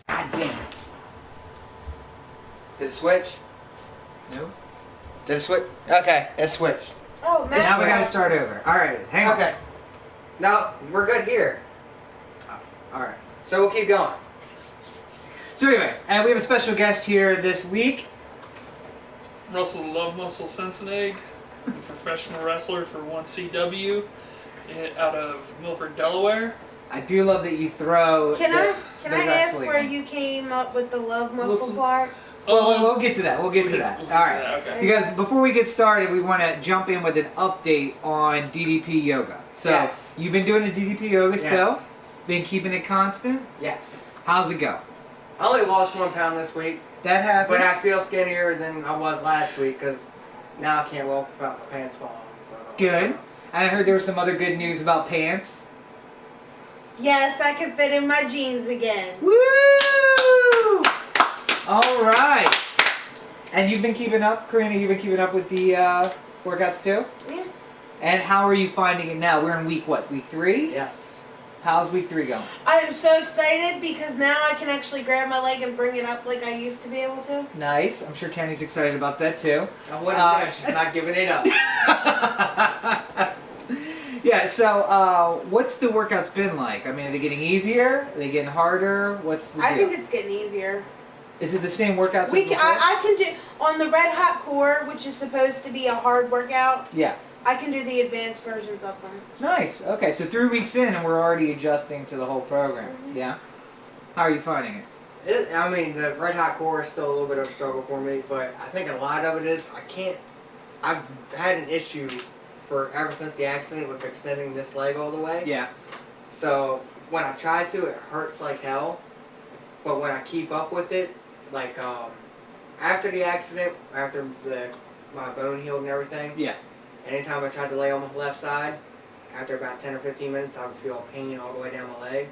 God damn it. Did it switch? No. Did it switch? Okay, it switched. Oh, man. Now we gotta start over. Alright, hang on. Okay. No, we're good here. Alright. So we'll keep going. So anyway, we have a special guest here this week. Russell the Love Muscle Sensenegg, a professional wrestler for 1CW out of Milford, Delaware. I do love that you throw. Can I ask wrestling where in. you came up with the love muscle Listen. part? Well, we'll get to that. We'll get to that. We'll All get to right. that, okay. Because before we get started, we want to jump in with an update on DDP yoga. So Yes. you've been doing the DDP yoga Yes. still? Been keeping it constant? Yes. How's it go? I only lost 1 pound this week, That happens. but I feel skinnier than I was last week because now I can't walk without my pants falling. Good. And I heard there was some other good news about pants. Yes, I can fit in my jeans again. Woo! All right. And you've been keeping up, Karina? You've been keeping up with the workouts too? Yeah. And how are you finding it now? We're in week what? Week 3? Yes. How's week 3 going? I am so excited because now I can actually grab my leg and bring it up like I used to be able to. Nice. I'm sure Kenny's excited about that too. I wouldn't know. She's not giving it up. Yeah, so what's the workouts been like? I mean, are they getting easier? Are they getting harder? What's the I deal? think it's getting easier. Is it the same workouts as We before? I can do on the Red Hot Core, which is supposed to be a hard workout. Yeah. I can do the advanced versions of them. Nice. Okay, so 3 weeks in and we're already adjusting to the whole program. Mhm. Yeah? How are you finding it? I mean, the Red Hot Core is still a little bit of a struggle for me, but I think a lot of it is I've had an issue for ever since the accident with extending this leg all the way. Yeah. So when I try to, it hurts like hell. But when I keep up with it, like after the accident, after my bone healed and everything, Yeah. anytime I tried to lay on the left side, after about 10 or 15 minutes, I would feel pain all the way down my leg.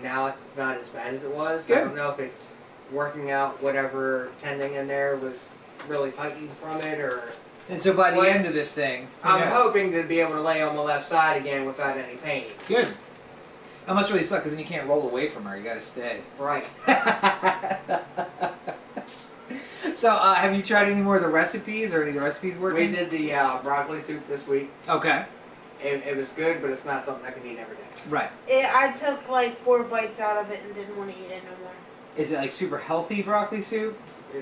Now it's not as bad as it was. Good. I don't know if it's working out whatever tendon in there was really tightened from it, or And so by the What? end of this thing, I'm yeah. hoping to be able to lay on my left side again without any pain. Good. That must really suck because then you can't roll away from her. You got to stay. Right. So, have you tried any more of the recipes, or any of the recipes working? We did the broccoli soup this week. Okay. It was good, but it's not something I can eat every day. Right. I took like 4 bites out of it and didn't want to eat it no more. Is it like super healthy broccoli soup?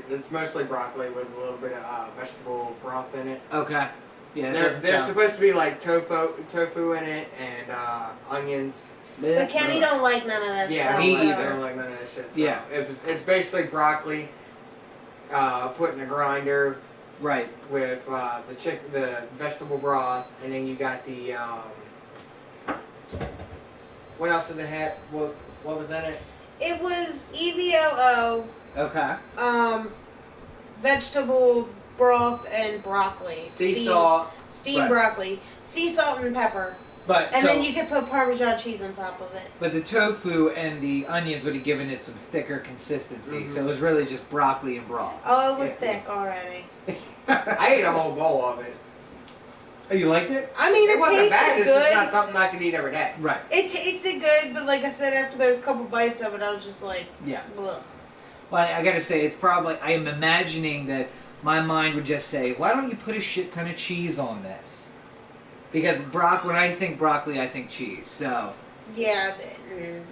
It's mostly broccoli with a little bit of vegetable broth in it. Okay. Yeah. It There's doesn't sound... supposed to be like tofu in it and onions. But Kenny don't like none of that Yeah, stuff. me I either. don't like none of that shit. So Yeah. It's basically broccoli put in a grinder Right. with the vegetable broth, and then you got the what else did they have? What was in it? It was EVOO, Okay. vegetable broth and broccoli. Sea salt. Steamed Right. broccoli. Sea salt and pepper. But And so, then you could put Parmesan cheese on top of it. but the tofu and the onions would have given it some thicker consistency. So it was really just broccoli and broth. Oh, it was Yeah. thick already. I ate a whole bowl of it. Oh, you liked it? I mean, It it wasn't bad. tasted It's just not good. something I could eat every day. Right. It tasted good, but like I said, after those couple bites of it, I was just like, Yeah. blech. Well, I gotta say, it's probably, I am imagining that my mind would just say, why don't you put a shit ton of cheese on this? Because when I think broccoli, I think cheese, so. Yeah, that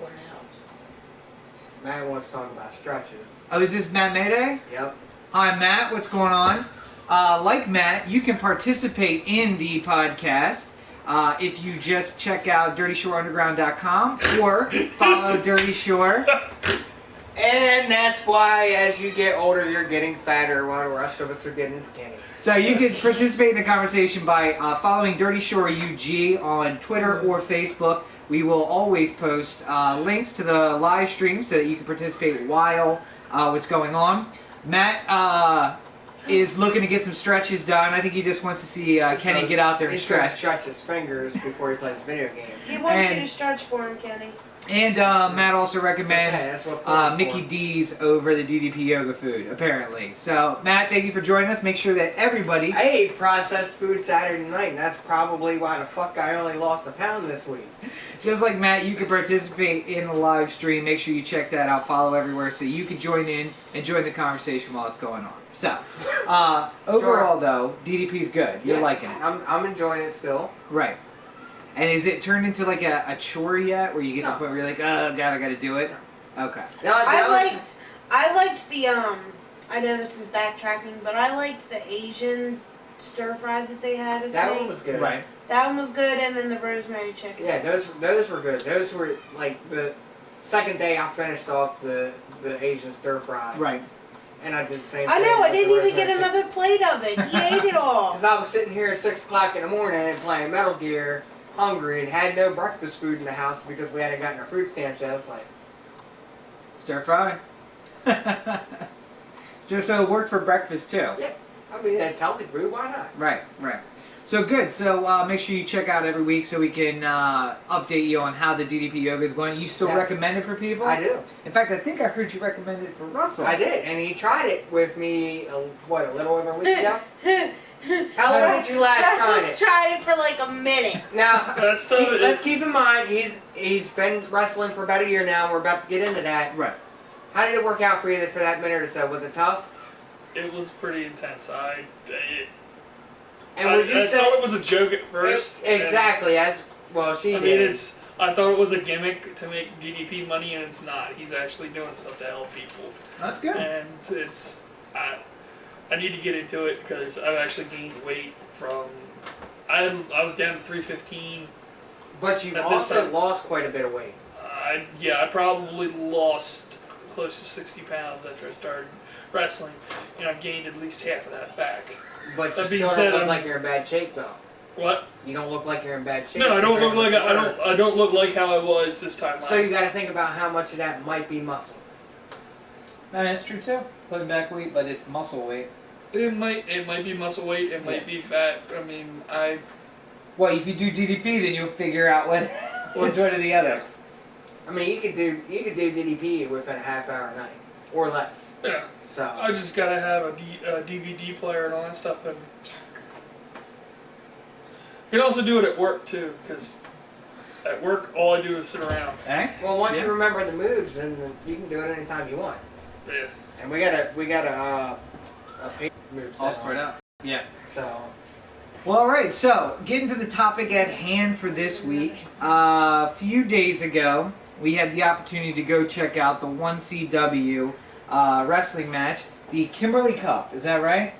went out. Matt wants to talk about stretches. Oh, is this Matt Mayday? Yep. Hi, Matt, what's going on? Like Matt, you can participate in the podcast if you just check out DirtyShoreUnderground.com or follow Dirty Shore. And that's why, as you get older, you're getting fatter, while the rest of us are getting skinny. So you can participate in the conversation by following Dirty Shore UG on Twitter or Facebook. We will always post links to the live stream so that you can participate while what's going on. Matt is looking to get some stretches done. I think he just wants to see Kenny get out there and He's trying to stretch. stretch his fingers before he plays video games. He wants you And- to stretch for him, Kenny. And Matt also recommends Okay, that's what porn's Mickey for. D's over the DDP yoga food, apparently. So, Matt, thank you for joining us. Make sure that everybody... I ate processed food Saturday night, and that's probably why the fuck I only lost a pound this week. Just like Matt, you can participate in the live stream. Make sure you check that out. Follow everywhere so you can join in and join the conversation while it's going on. So, overall, though, DDP's good. You're liking it. I'm enjoying it still. Right. And is it turned into like a chore yet, where you get to the point where you're like, oh god, I gotta do it? Okay. I liked the I know this is backtracking, but I liked the Asian stir fry that they had. That one was good. Right. That one was good, and then the rosemary chicken. Yeah, those were good. Those were like the second day I finished off the Asian stir fry. Right. And I did the same I thing. know, I with didn't the even get rosemary another plate of it. He ate it all. Because I was sitting here at 6 o'clock in the morning and playing Metal Gear, hungry, and had no breakfast food in the house because we hadn't gotten our food stamps yet. I was like, Stir fry. So it worked for breakfast too. yeah. I mean, that's healthy food. Why not? Right, right. So good. So make sure you check out every week so we can update you on how the DDP yoga is going. You still Yes. recommend it for people? I do. In fact, I think I heard you recommend it for Russell. I did, and he tried it with me. A little over a week ago. How long did you last trying Russell's it? tried it for like a minute. Now, That's still, let's keep in mind he's been wrestling for about a year now. We're about to get into that. Right. How did it work out for you for that minute or so? Was it tough? it was pretty intense. And I would you say thought it was a joke at first. and- exactly as well? She I did. mean, I thought it was a gimmick to make DDP money, and it's not. He's actually doing stuff to help people, That's good. and I need to get into it because I've actually gained weight from. I was down to 315. But you've at this also time- lost quite a bit of weight. I probably lost close to 60 pounds after I started wrestling, and I've gained at least half of that back. But you That being still said, don't look I'm- like you're in bad shape, though. What? You don't look like you're in bad shape. No, I don't look like compared to what you I don't look like how I was this time last. So you got to think about how much of that might be muscle. No, that's true too. Putting back weight, but it's muscle weight. It might be muscle weight. It might be fat. I mean, Well, if you do DDP, then you'll figure out whether it's one or the other. I mean, you could do DDP within a half hour a night or less. Yeah. So I just gotta have a DVD player and all that stuff, and you can also do it at work too, because at work all I do is sit around. Eh? well, once Yeah. you remember the moves, then you can do it anytime you want. Yeah. And we got a paper move set All on. spread out. Yeah. So Well, all right. So, getting to the topic at hand for this week. A few days ago, we had the opportunity to go check out the 1CW wrestling match, the Kimberly Cup. Is that right?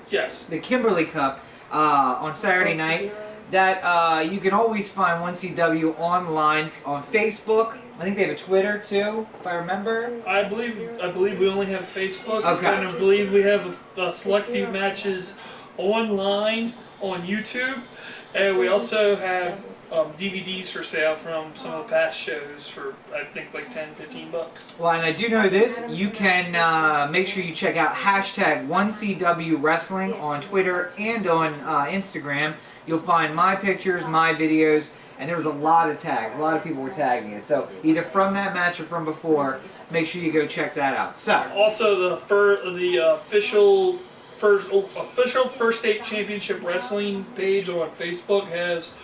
Yes. The Kimberly Cup on Saturday night. That you can always find 1CW online on Facebook. I think they have a Twitter too, if I remember. I believe we only have Facebook. Okay. And I believe we have a select few matches online on YouTube, and we also have DVDs for sale from some of the past shows for I think like $10-15. Well, and I do know this. You can make sure you check out hashtag 1CW Wrestling on Twitter and on Instagram. You'll find my pictures, my videos, and there was a lot of tags. A lot of people were tagging it. So either from that match or from before, make sure you go check that out. So Also, the official First State Championship Wrestling page on Facebook has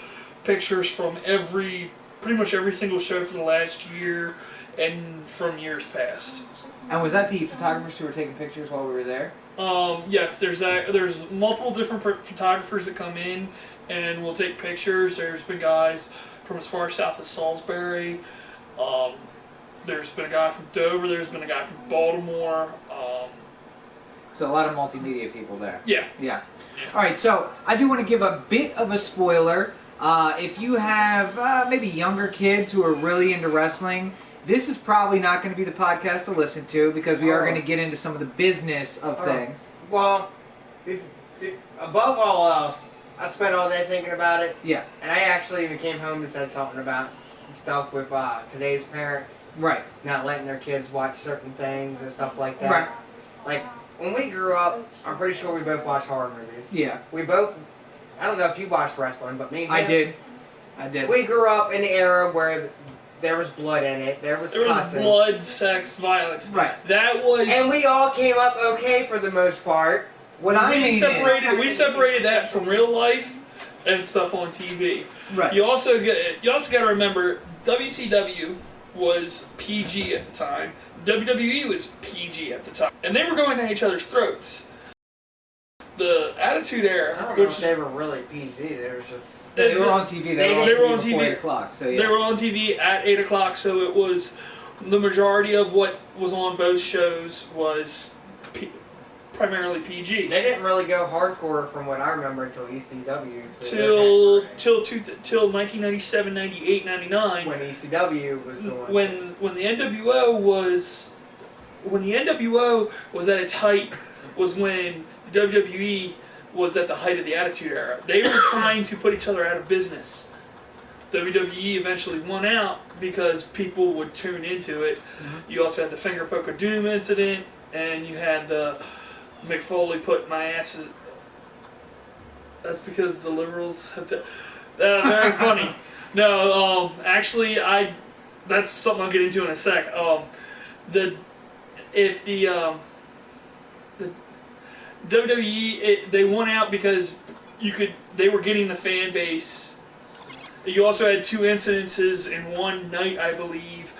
pictures from pretty much every single show for the last year and from years past. and was that the photographers who were taking pictures while we were there? Yes, there's multiple different photographers that come in and will take pictures. There's been guys from as far south as Salisbury. There's been a guy from Dover. There's been a guy from Baltimore. So a lot of multimedia people there. Yeah. Yeah. All right, so I do want to give a bit of a spoiler. If you have maybe younger kids who are really into wrestling, this is probably not going to be the podcast to listen to because we are going to get into some of the business of things. well, if above all else, I spent all day thinking about it. Yeah. And I actually even came home and said something about stuff with today's parents Right. not letting their kids watch certain things and stuff like that. Right. Like, when we grew up, I'm pretty sure we both watched horror movies. Yeah. We both, I don't know if you watched wrestling, but me and him, I did. I did. we grew up in the era where there was blood in it. There was cussing. blood, sex, violence. Right. That was. And we all came up okay for the most part. What I mean we separated that from real life and stuff on TV. right. You also got to remember WCW was PG at the time. WWE was PG at the time, and they were going at each other's throats. The Attitude Era, I don't know if they were really PG. They were just. They were on TV. They were on before TV. 8 o'clock. So yeah. They were on TV at 8 o'clock, so it was the majority of what was on both shows was primarily PG. They didn't really go hardcore from what I remember until ECW. Till 1997, 98, 99. When ECW was doing. When the NWO was at its height was when the WWE was at the height of the Attitude Era. They were trying to put each other out of business. WWE eventually won out because people would tune into it. Mm-hmm. You also had the Finger Poke of Doom incident, and you had the Mick Foley put my asses. That's because the liberals have to. Very funny. No, actually, that's something I'll get into in a sec. The WWE they won out because they were getting the fan base. You also had two incidences in one night, I believe,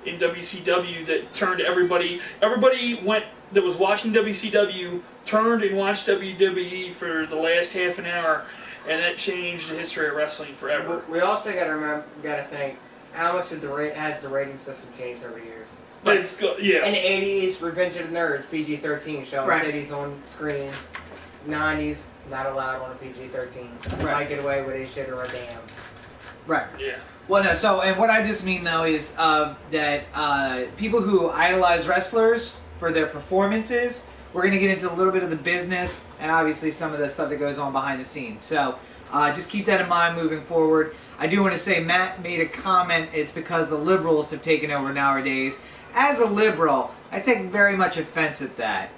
in WCW that turned everybody that was watching WCW turned and watched WWE for the last half an hour, and that changed the history of wrestling forever. We also got to think how much has the rating system changed over the years. But it's good, yeah. In the 80s, Revenge of the Nerds, PG-13, showing right. titties on screen. 90s, not allowed on a PG-13. Right. Might get away with a shit or a damn. Right. Yeah. Well, no. So, and what I just mean though is that people who idolize wrestlers for their performances, we're going to get into a little bit of the business and obviously some of the stuff that goes on behind the scenes. So, just keep that in mind moving forward. I do want to say Matt made a comment. It's because the liberals have taken over nowadays. As a liberal, I take very much offense at that.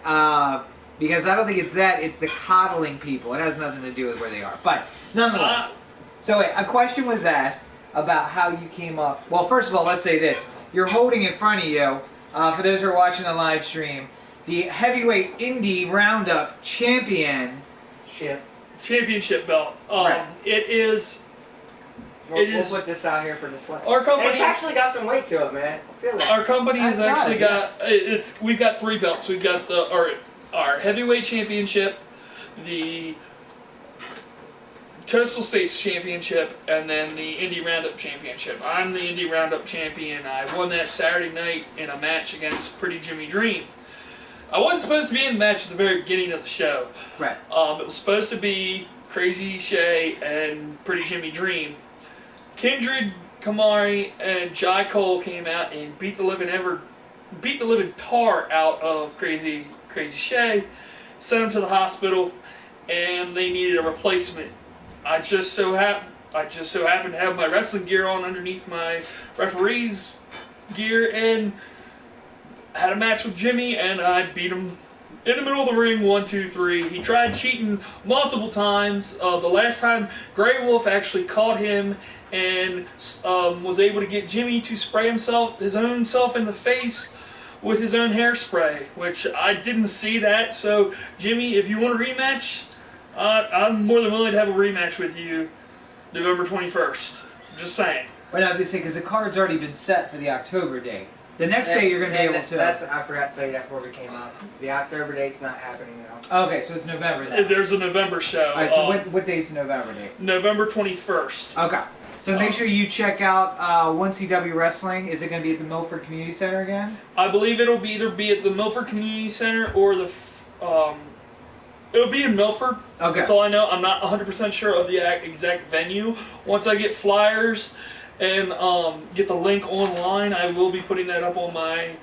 Because I don't think it's that, it's the coddling people. It has nothing to do with where they are. But, nonetheless. So, wait, a question was asked about how you came up. Well, first of all, let's say this. You're holding in front of you, for those who are watching the live stream, the heavyweight indy roundup championship belt. Right. It is. We'll put this out here for display. Our company, it's actually got some weight to it, man. I feel like our company has actually yeah. got. We've got 3 belts. We've got our heavyweight championship, the Coastal States Championship, and then the Indy Roundup Championship. I'm the Indy Roundup champion. I won that Saturday night in a match against Pretty Jimmy Dream. I wasn't supposed to be in the match at the very beginning of the show. Right. It was supposed to be Crazy Shay and Pretty Jimmy Dream. Kindred Kamari and Jai Cole came out and beat the living tar out of Crazy Shay, sent him to the hospital, and they needed a replacement. I just so happened to have my wrestling gear on underneath my referee's gear, and had a match with Jimmy, and I beat him in the middle of the ring, 1, 2, 3. He tried cheating multiple times. The last time, Grey Wolf actually caught him and was able to get Jimmy to spray his own self in the face with his own hairspray, which I didn't see that. So, Jimmy, if you want a rematch, I'm more than willing to have a rematch with you November 21st. Just saying. Well, I was going to say, because the card's already been set for the October date. The next day you're going to be able to... I forgot to tell you that before we came up. The October date's not happening now. Okay, so it's November then. There's a November show. Alright, so what date's the November date? November 21st. Okay. So make sure you check out 1CW Wrestling. Is it going to be at the Milford Community Center again? I believe it'll either be at the Milford Community Center or the... it'll be in Milford. Okay. That's all I know. I'm not 100% sure of the exact venue. Once I get flyers and get the link online, I will be putting that up on my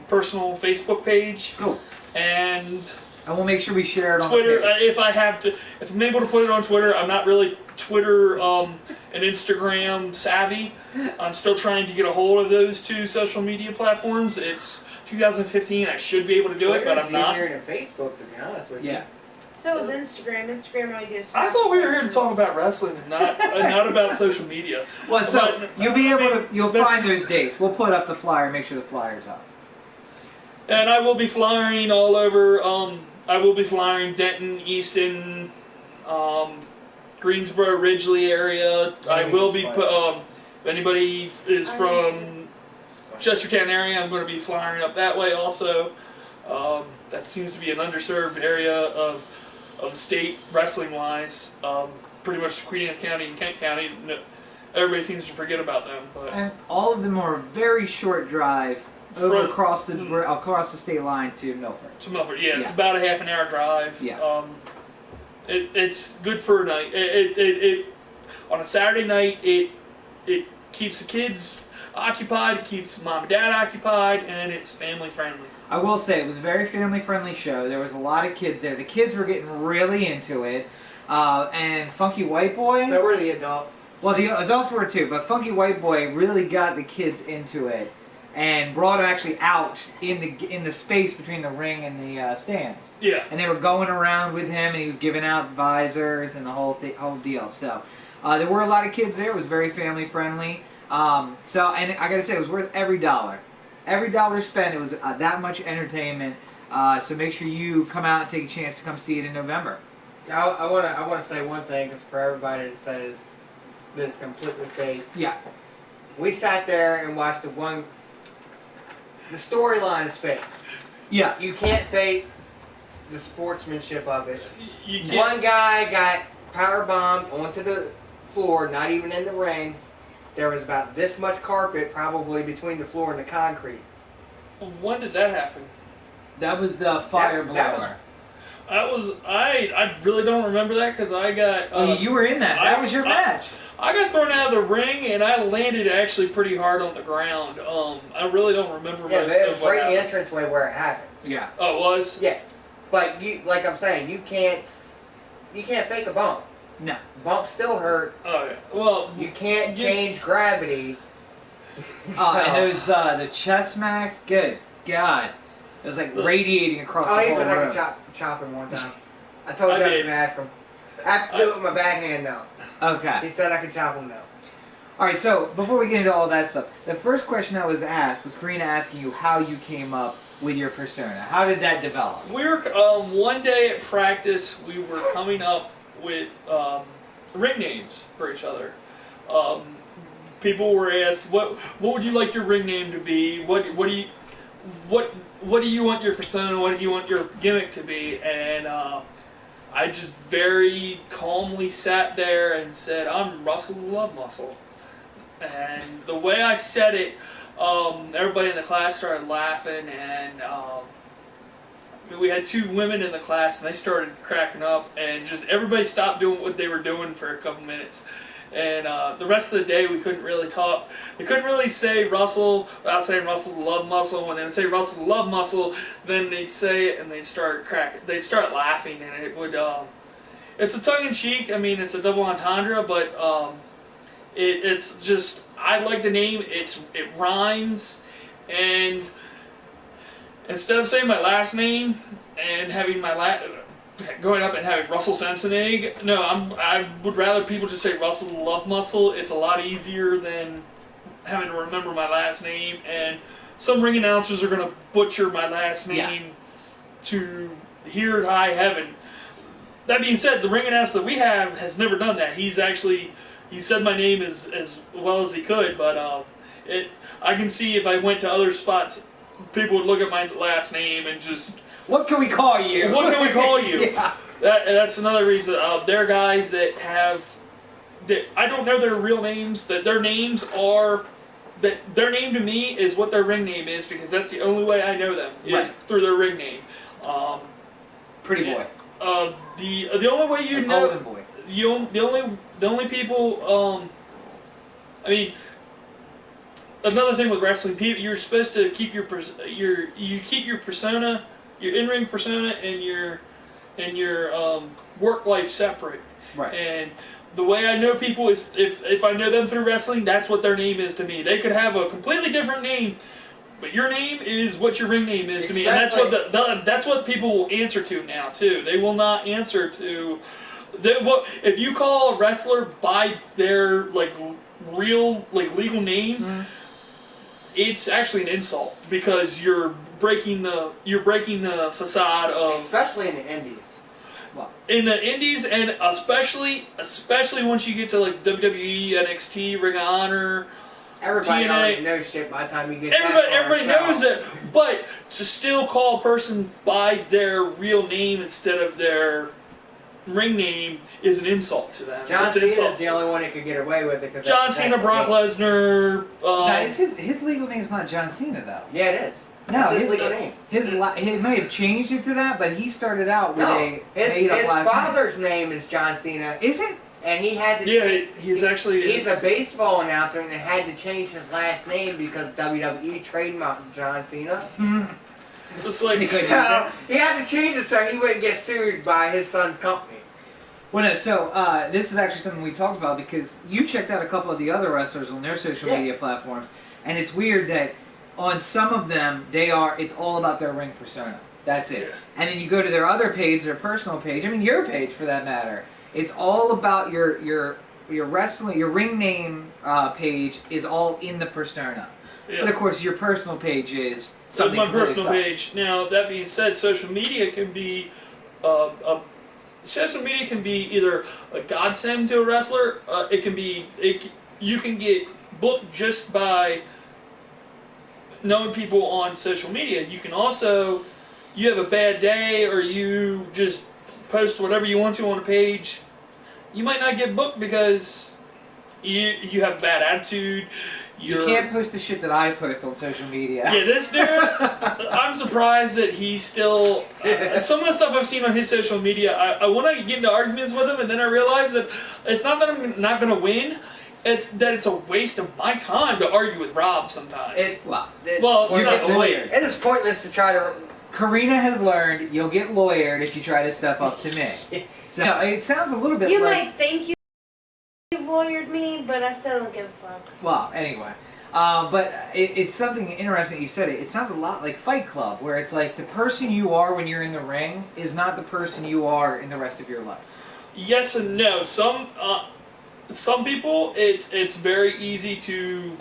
personal Facebook page. Cool. And we'll make sure we share it on Twitter. the page. If I'm able to put it on Twitter, I'm not really Twitter and Instagram savvy. I'm still trying to get a hold of those 2 social media platforms. It's 2015. I should be able to do it, but I'm not. Easier than Facebook, to be honest with you. Yeah. So is Instagram. Instagram I guess. I thought we were here to talk about wrestling and not about social media. Well, so But, you'll be able to that's find just- those dates. We'll put up the flyer. Make sure the flyer's up. And I will be flying all over. I will be flying Denton, Easton, Greensboro, Ridgely area. I will be. If anybody is from Chester County area, I'm going to be flying up that way also. That seems to be an underserved area of the state wrestling wise. Pretty much Queen Anne's County and Kent County. Everybody seems to forget about them, but And all of them are a very short drive over across the state line to Milford. to Milford, yeah, it's Yeah. about a half an hour drive. Yeah. It's good for a night. It on a Saturday night. It keeps the kids occupied. It keeps mom and dad occupied, and it's family friendly. I will say it was a very family-friendly show. There was a lot of kids there. The kids were getting really into it, and Funky White Boy. So were the adults. Well, the adults were too, but Funky White Boy really got the kids into it, and brought them actually out in the space between the ring and the stands. Yeah. And they were going around with him, and he was giving out visors and the whole deal. So there were a lot of kids there. It was very family-friendly. And I gotta say, it was worth every dollar. Every dollar spent, it was that much entertainment. So make sure you come out and take a chance to come see it in November. I want to say one thing, because for everybody that says this is completely fake, Yeah. we sat there and watched the storyline is fake. Yeah. You can't fake the sportsmanship of it. You can't. One guy got power bombed onto the floor, not even in the ring. There was about this much carpet probably between the floor and the concrete. When did that happen? That was the fire That blower. I really don't remember that because I got. Oh, you were in that. That was your match. I got thrown out of the ring and I landed actually pretty hard on the ground. I really don't remember Yeah, most but it of was what right in the happened. entranceway where it happened. Yeah. Oh, it was? Yeah, but like I'm saying, you can't fake a bump. No. Bumps still hurt. Oh, yeah. Well, You can't change gravity. And those the chest smacks. Good God. It was like radiating across Oh, the he whole said I room. could chop him one time. I told I Justin did. to ask him. I have to do it with my backhand though. Okay. He said I could chop him though. All right. So before we get into all that stuff, the first question I was asked was Karina asking you how you came up with your persona. How did that develop? we were one day at practice. We were coming up with ring names for each other. People were asked, "What would you like your ring name to be? What do you want your persona? What do you want your gimmick to be?" And I just very calmly sat there and said, "I'm Russell Love Muscle." And the way I said it, everybody in the class started laughing, and we had two women in the class, and they started cracking up, and just everybody stopped doing what they were doing for a couple minutes. And the rest of the day, we couldn't really talk. They couldn't really say Russell without saying Russell Love Muscle. When they would say Russell Love Muscle, then they'd say it, and they'd start cracking. They'd start laughing, and it would. It's a tongue-in-cheek. I mean, it's a double entendre, but it's just. I like the name. It rhymes, and instead of saying my last name and having going up and having Russell Sensenegg, no, I would rather people just say Russell Love Muscle. It's a lot easier than having to remember my last name, and some ring announcers are going to butcher my last name to hear high heaven. That being said, the ring announcer that we have has never done that. He said my name as well as he could, but I can see if I went to other spots, people would look at my last name and just, What can we call you? what can we call you? Yeah. That's another reason. There are guys that I don't know their real names, that their name to me is what their ring name is, because that's the only way I know them, is Right. through their ring name. Pretty boy. The only way you know, Golden boy. the only people, I mean, another thing with wrestling, you're supposed to keep your persona, your in-ring persona, and your work life separate. Right. And the way I know people is if I know them through wrestling, that's what their name is to me. They could have a completely different name, But your name is what your ring name is to me, and that's what that's what people will answer to now too. They will not answer to. If you call a wrestler by their real legal name, it's actually an insult because you're breaking the facade of, especially in the indies. Well, in the indies, and especially once you get to WWE, NXT, Ring of Honor. Everybody TNA, already knows shit by the time you get everybody knows it, but to still call a person by their real name instead of their ring name is an insult to them. John Cena is the only one who could get away with it. John Cena, Brock Lesnar. His legal name's not John Cena though. Yeah, it is. No, that's his legal name. He may have changed it to that, but he started out with his father's name is John Cena. Is it? And he had to he's a baseball announcer and had to change his last name because WWE trademarked John Cena. Just like so, he had to change it so he wouldn't get sued by his son's company. Well, no, so this is actually something we talked about because you checked out a couple of the other wrestlers on their social media platforms, and it's weird that on some of them it's all about their ring persona. That's it. Yeah. And then you go to their other page, their personal page, I mean your page for that matter. It's all about your wrestling, your ring name page is all in the persona. Yeah. But of course, your personal page is something. My personal page. Now, that being said, social media can be either a godsend to a wrestler. You can get booked just by knowing people on social media. You can also, you have a bad day or you just post whatever you want to on a page, you might not get booked because you have bad attitude. You can't post the shit that I post on social media. Yeah, this dude, I'm surprised that he's still... some of the stuff I've seen on his social media, I want to get into arguments with him, and then I realize that it's not that I'm not going to win, it's that it's a waste of my time to argue with Rob sometimes. It's not lawyer. It is pointless to try to... Karina has learned you'll get lawyered if you try to step up to me. So it sounds a little bit You like... might think you've lawyered me, but I still don't give a fuck. Well, anyway. But it's something interesting that you said. It sounds a lot like Fight Club, where it's like the person you are when you're in the ring is not the person you are in the rest of your life. Yes and no. Some people, it's very easy to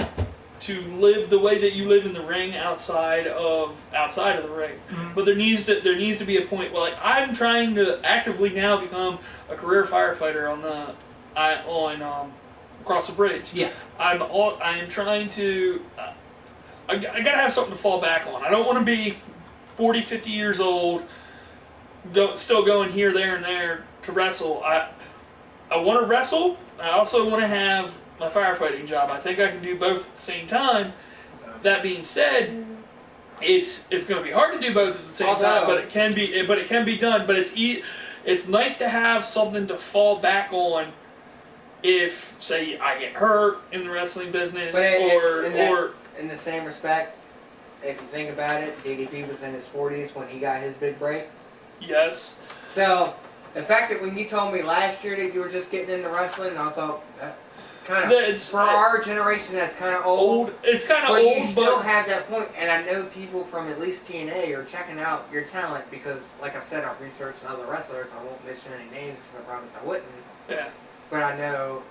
live the way that you live in the ring outside of the ring. Mm-hmm. But there needs to be a point where, like, I'm trying to actively now become a career firefighter on across the bridge. Yeah. I am trying to. I gotta have something to fall back on. I don't want to be 40, 50 years old, still going here, there, and there to wrestle. I want to wrestle. I also want to have my firefighting job. I think I can do both at the same time. That being said, it's going to be hard to do both at the same time, but it can be done. But it's nice to have something to fall back on if, say, I get hurt in the wrestling business, or in the same respect, if you think about it, DDP was in his 40s when he got his big break. Yes. So the fact that when you told me last year that you were just getting into wrestling, I thought that kind of for our generation that's kind of old. It's kind of old, but you still have that point, and I know people from at least TNA are checking out your talent because, like I said, I've researched other wrestlers. I won't mention any names because I promised I wouldn't. Yeah. But I know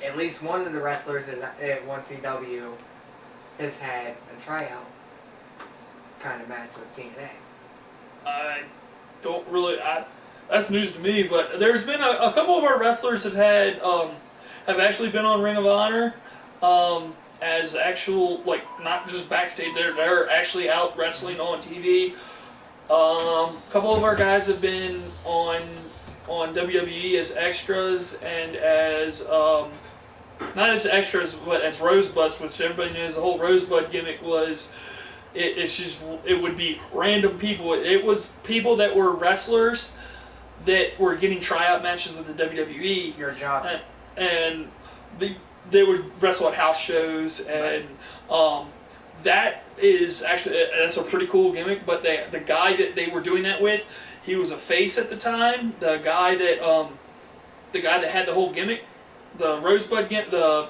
at least one of the wrestlers at 1CW has had a tryout kind of match with TNA. I don't really. That's news to me, but there's been a couple of our wrestlers have actually been on Ring of Honor as actual, like, not just backstage. They're actually out wrestling on TV. A couple of our guys have been on WWE as extras and as not as extras, but as rosebuds, which everybody knows the whole rosebud gimmick was. It would be random people. It was people that were wrestlers that were getting tryout matches with the WWE. Your job. And they would wrestle at house shows, and that is actually, that's a pretty cool gimmick. But the guy that they were doing that with, he was a face at the time. The guy that had the whole gimmick, the Rosebud gimmick, the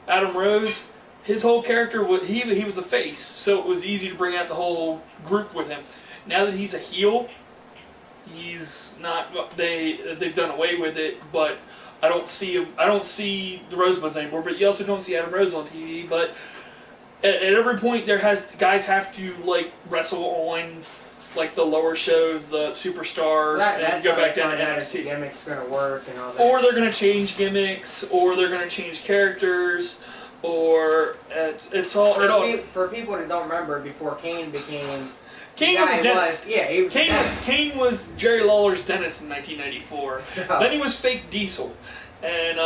Adam Rose, his whole character was he was a face, so it was easy to bring out the whole group with him. Now that he's a heel, he's not. They've done away with it, but I don't see the Rosebuds anymore. But you also don't see Adam Rose on TV. But at every point, guys have to like wrestle on like the lower shows, the superstars, and go back down to NXT. Gimmicks gonna work and all that. Or they're gonna change gimmicks, or they're gonna change characters, or it's all. For people that don't remember, before Kane became. Kane was a dentist. He was a dentist. Kane was Jerry Lawler's dentist in 1994. So, then he was fake Diesel, and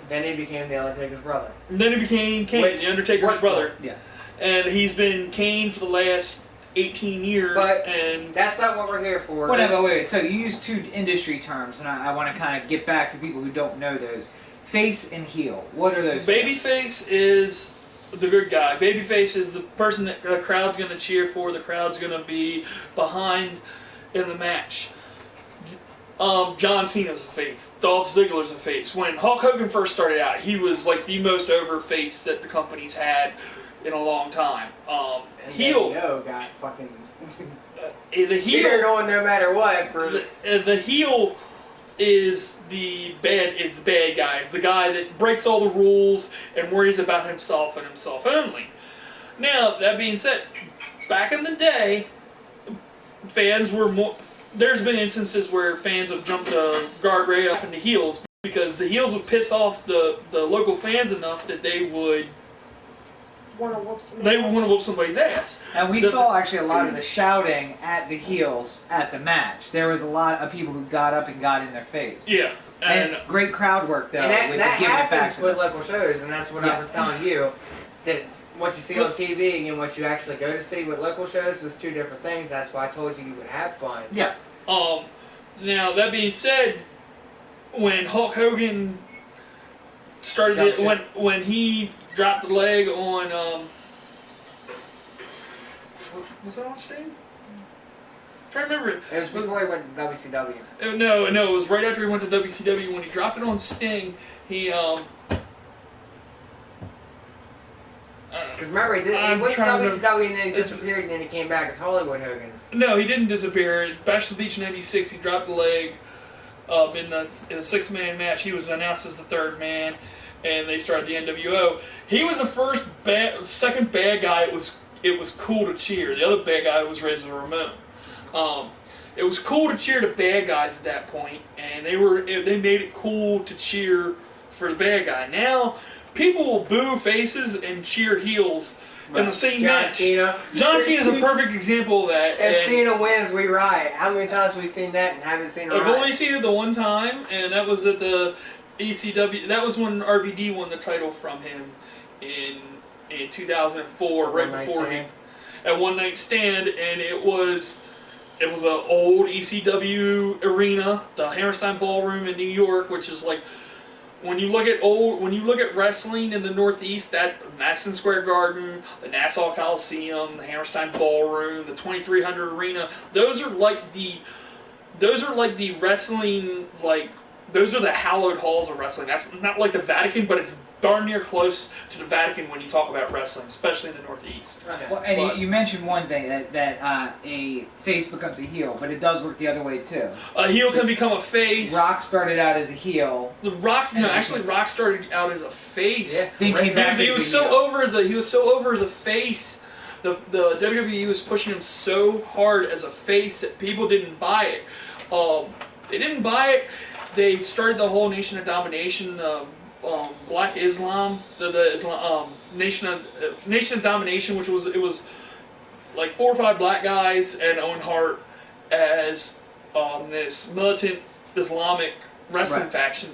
then he became the Undertaker's brother. Then he became Kane, the Undertaker's brother. Yeah. And he's been Kane for the last 18 years. But and that's not what we're here for. Whatever. Wait. So you use two industry terms, and I want to kind of get back to people who don't know those. Face and heel. What are those? Babyface is the good guy. Babyface is the person that the crowd's going to cheer for, the crowd's going to be behind in the match. John Cena's a face. Dolph Ziggler's a face. When Hulk Hogan first started out, he was like the most over face that the company's had in a long time. Heel. Got fucking The heel. cheered on no matter what. For the heel is the bad guy. It's the guy that breaks all the rules and worries about himself and himself only. Now, that being said, back in the day, fans were more. There's been instances where fans have jumped a guardrail up into heels because the heels would piss off the local fans enough that they would Want to whoop somebody's ass. And we saw actually a lot of the shouting at the heels at the match. There was a lot of people who got up and got in their face. Yeah. And great crowd work though. and that giving it back happens to with them. local shows, and that's what I was telling you. That what you see on TV and what you actually go to see with local shows is two different things. That's why I told you would have fun. Yeah. Now that being said, when Hulk Hogan started it, when he dropped the leg on was it on Sting? I'm trying to remember it. It was before he went to WCW. No, it was right after he went to WCW. When he dropped it on Sting, he Because remember, he went to WCW and then he disappeared and then he came back as Hollywood Hogan. No, he didn't disappear. Bash the Beach in '96, he dropped the leg in the six-man match. He was announced as the third man, and they started the NWO. He was the second bad guy. It was cool to cheer. The other bad guy was Razor Ramon. It was cool to cheer the bad guys at that point, and they made it cool to cheer for the bad guy. Now, people will boo faces and cheer heels in the same match. John Cena is a perfect example of that. If Cena wins, we riot. How many times have we seen that and haven't seen a riot? I've only seen it the one time, and that was at the ECW. That was when RVD won the title from him in 2004, right before he at One Night Stand, and it was an old ECW arena, the Hammerstein Ballroom in New York, which is like. When you look at wrestling in the Northeast, that Madison Square Garden, the Nassau Coliseum, the Hammerstein Ballroom, the 2300 Arena, those are like the wrestling, those are the hallowed halls of wrestling. That's not like the Vatican, but it's darn near close to the Vatican when you talk about wrestling, especially in the Northeast. Okay. Well, and you mentioned one thing that a face becomes a heel, but it does work the other way too. A heel can become a face. Rock started out as a heel. Rock started out as a face. Yeah. He was so over as a face. The WWE was pushing him so hard as a face that people didn't buy it. They didn't buy it. They started the whole Nation of Domination, Black Islam, the Islam, Nation of Domination, which was like 4 or 5 black guys and Owen Hart as this militant Islamic wrestling faction,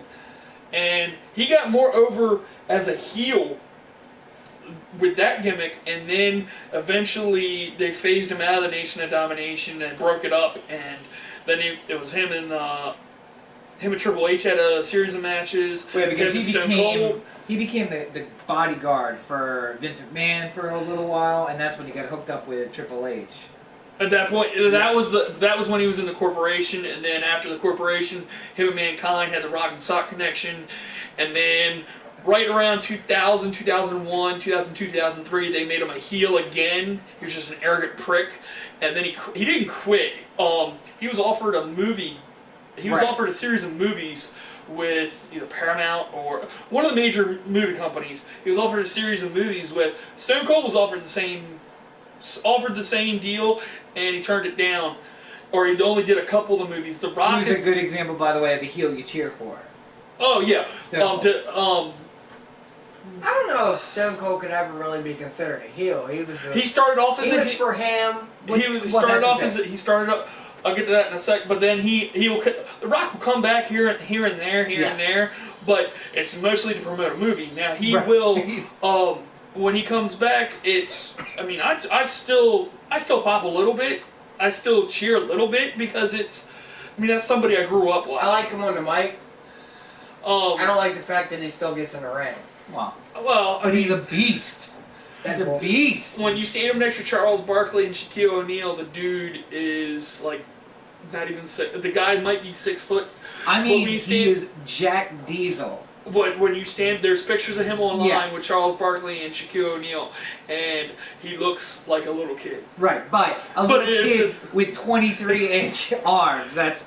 and he got more over as a heel with that gimmick, and then eventually they phased him out of the Nation of Domination and broke it up, and then it was him and Triple H had a series of matches. Yeah, because he became the bodyguard for Vince McMahon for a little while, and that's when he got hooked up with Triple H. At that point, that was when he was in the corporation, and then after the corporation, him and Mankind had the Rock and Sock connection, and then right around 2000, 2001, 2002, 2003, they made him a heel again. He was just an arrogant prick, and then he didn't quit. He was offered a movie. He was offered a series of movies with either Paramount or one of the major movie companies. He was offered a series of movies with Stone Cold was offered the same deal, and he turned it down. Or he only did a couple of the movies. The Rock Who's a good example, by the way, of a heel you cheer for. Oh yeah. Stone Cold. I don't know if Stone Cold could ever really be considered a heel. He started off as he was for him. He started off as he started up. I'll get to that in a sec. But then the Rock will come back here and there. But it's mostly to promote a movie. Now he will. When he comes back, I still pop a little bit. I still cheer a little bit because that's somebody I grew up watching. I like him on the mic. I don't like the fact that he still gets in the ring. Wow. Well, but he's a beast. He's a beast. When you stand up next to Charles Barkley and Shaquille O'Neal, the dude is like not even the guy might be 6 foot. I mean, he is Jack Diesel. But when you stand, there's pictures of him online with Charles Barkley and Shaquille O'Neal, and he looks like a little kid. Right, but a little kid with 23-inch arms. That's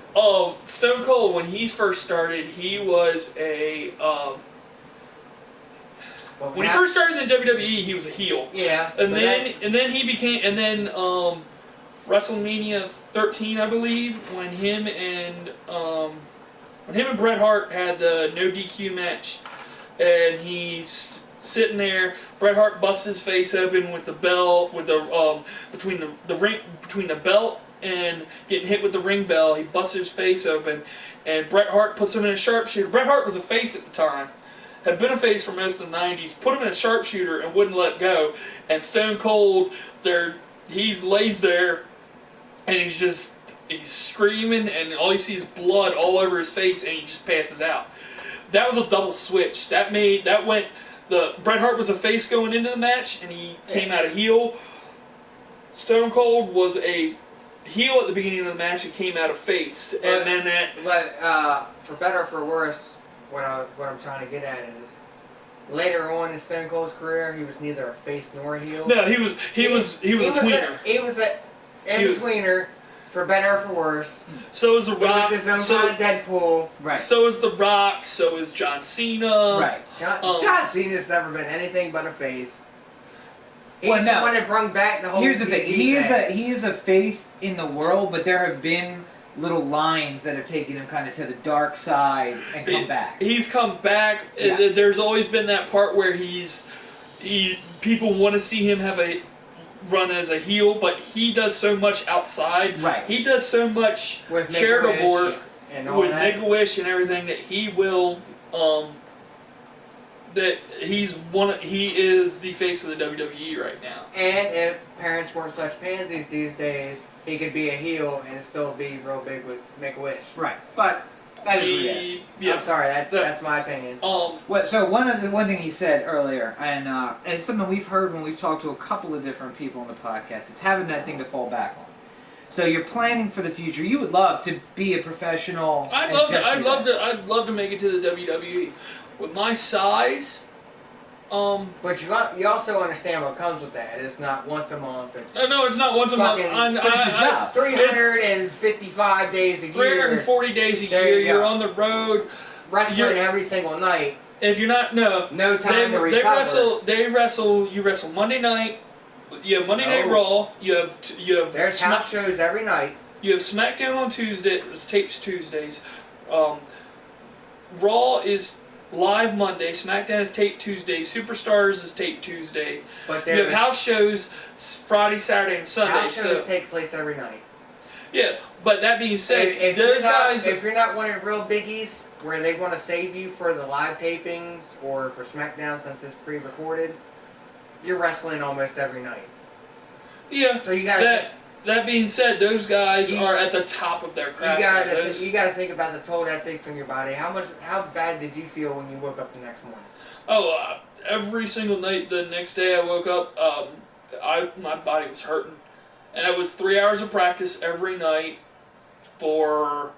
Stone Cold. When he first started, he was a when he first started in the WWE, he was a heel. Yeah, and then he became WrestleMania 13, I believe, when him and Bret Hart had the no DQ match, and he's sitting there. Bret Hart busts his face open with the bell, between the belt and getting hit with the ring bell. He busts his face open, and Bret Hart puts him in a sharpshooter. Bret Hart was a face at the time, had been a face for most of the '90s. Put him in a sharpshooter and wouldn't let go. And Stone Cold, he lays there, and he's screaming, and all you see is blood all over his face, and he just passes out. That was a double switch. Bret Hart was a face going into the match, and he came out a heel. Stone Cold was a heel at the beginning of the match and came out a face. But for better or for worse, what I'm trying to get at is later on in Stone Cold's career, he was neither a face nor a heel. No, he was a tweener. He was an in-betweener. For better or for worse. So is The Rock. He was his own kind of Deadpool. Right. So is The Rock. So is John Cena. Right. John Cena's never been anything but a face. He's the one that brought back the whole. Here's the thing. He is a face in the world, but there have been little lines that have taken him kind of to the dark side and come back. He's come back. Yeah. There's always been that part where people want to see him have a run as a heel, but he does so much outside. Right. He does so much with charitable work with Make-A-Wish and everything that he will. He is the face of the WWE right now. And if parents weren't such pansies these days, he could be a heel and still be real big with Make-A-Wish. Right. But that is yeah. I'm sorry. That's my opinion. So one thing he said earlier, and it's something we've heard when we've talked to a couple of different people on the podcast. It's having that thing to fall back on. So you're planning for the future. You would love to be a professional. I'd love to make it to the WWE. With my size. But you also understand what comes with that. It's not once a month. No, it's not once a month. It's a job. 355 days a year. 340 days a year. You're on the road. Wrestling every single night. If you're not, no time to recover. You wrestle Monday night. You have Monday Night Raw. You have. There's house shows every night. You have SmackDown on Tuesday. It tapes Tuesdays. Raw is live Monday. SmackDown is taped Tuesday. Superstars is taped Tuesday. But you have house shows Friday, Saturday, and Sunday. House shows take place every night. Yeah, but that being said, if you're not one of the real biggies where they want to save you for the live tapings or for SmackDown since it's pre-recorded, you're wrestling almost every night. Yeah. So you got that being said, those guys are at the top of their craft. You got to think about the toll that takes on your body. How bad did you feel when you woke up the next morning? Oh, every single night the next day I woke up, my body was hurting, and it was 3 hours of practice every night for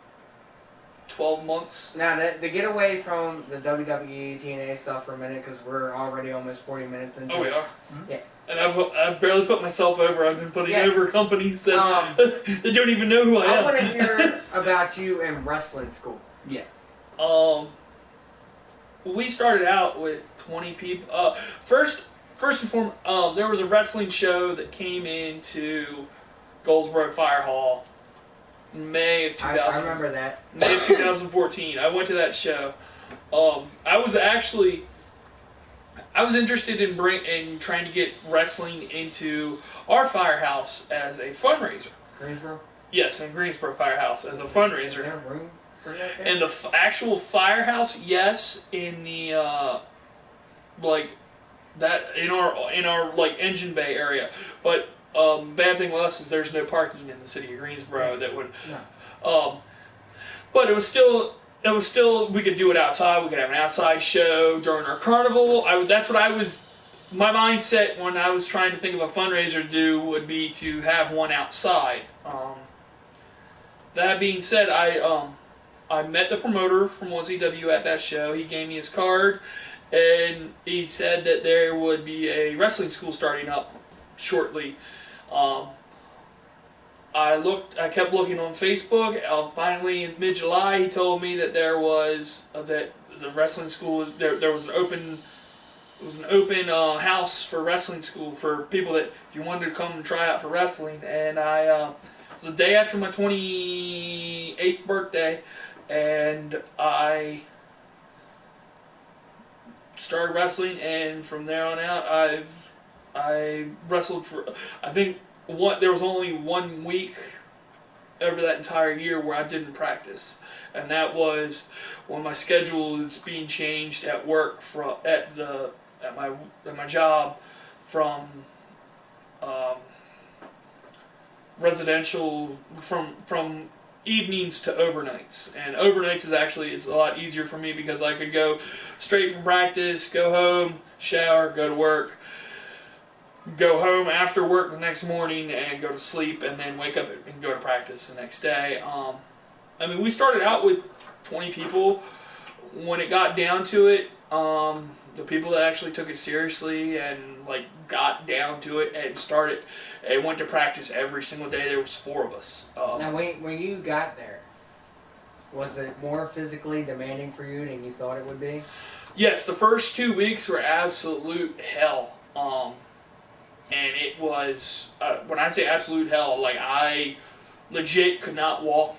12 months. Now, to get away from the WWE, TNA stuff for a minute, because we're already almost 40 minutes into Oh, we it. are. Yeah. And I've barely put myself over. I've been putting over companies that, that don't even know who I am. I want to hear about you in wrestling school. Yeah. We started out with 20 people. First and foremost, there was a wrestling show that came into Goldsboro Fire Hall in May of 2000. I remember that. May of 2014. I went to that show. I was interested in trying to get wrestling into our firehouse as a fundraiser. Greensboro? Yes, in Greensboro Firehouse as a fundraiser. Is there room for that there? In the actual firehouse, yes. In the in our like engine bay area, but bad thing with us is there's no parking in the city of Greensboro that would. No. But it was still we could do it outside. We could have an outside show during our carnival. That's what I was. My mindset when I was trying to think of a fundraiser to do would be to have one outside. That being said, I met the promoter from OZW at that show. He gave me his card, and he said that there would be a wrestling school starting up shortly. I kept looking on Facebook. Finally, in mid-July, he told me that there was that the wrestling school there was an open. It was an open house for wrestling school for people that if you wanted to come and try out for wrestling. And it was the day after my 28th birthday, and I started wrestling. And from there on out, I wrestled for I think. There was only 1 week over that entire year where I didn't practice, and that was when my schedule was being changed at work at my job from residential from evenings to overnights. And overnights is a lot easier for me because I could go straight from practice, go home, shower, go to work. Go home after work the next morning and go to sleep, and then wake up and go to practice the next day. We started out with 20 people. When it got down to it, the people that actually took it seriously and got down to it and went to practice every single day. There was 4 of us. Now, when you got there, was it more physically demanding for you than you thought it would be? Yes, the first 2 weeks were absolute hell. And it was, when I say absolute hell, I legit could not walk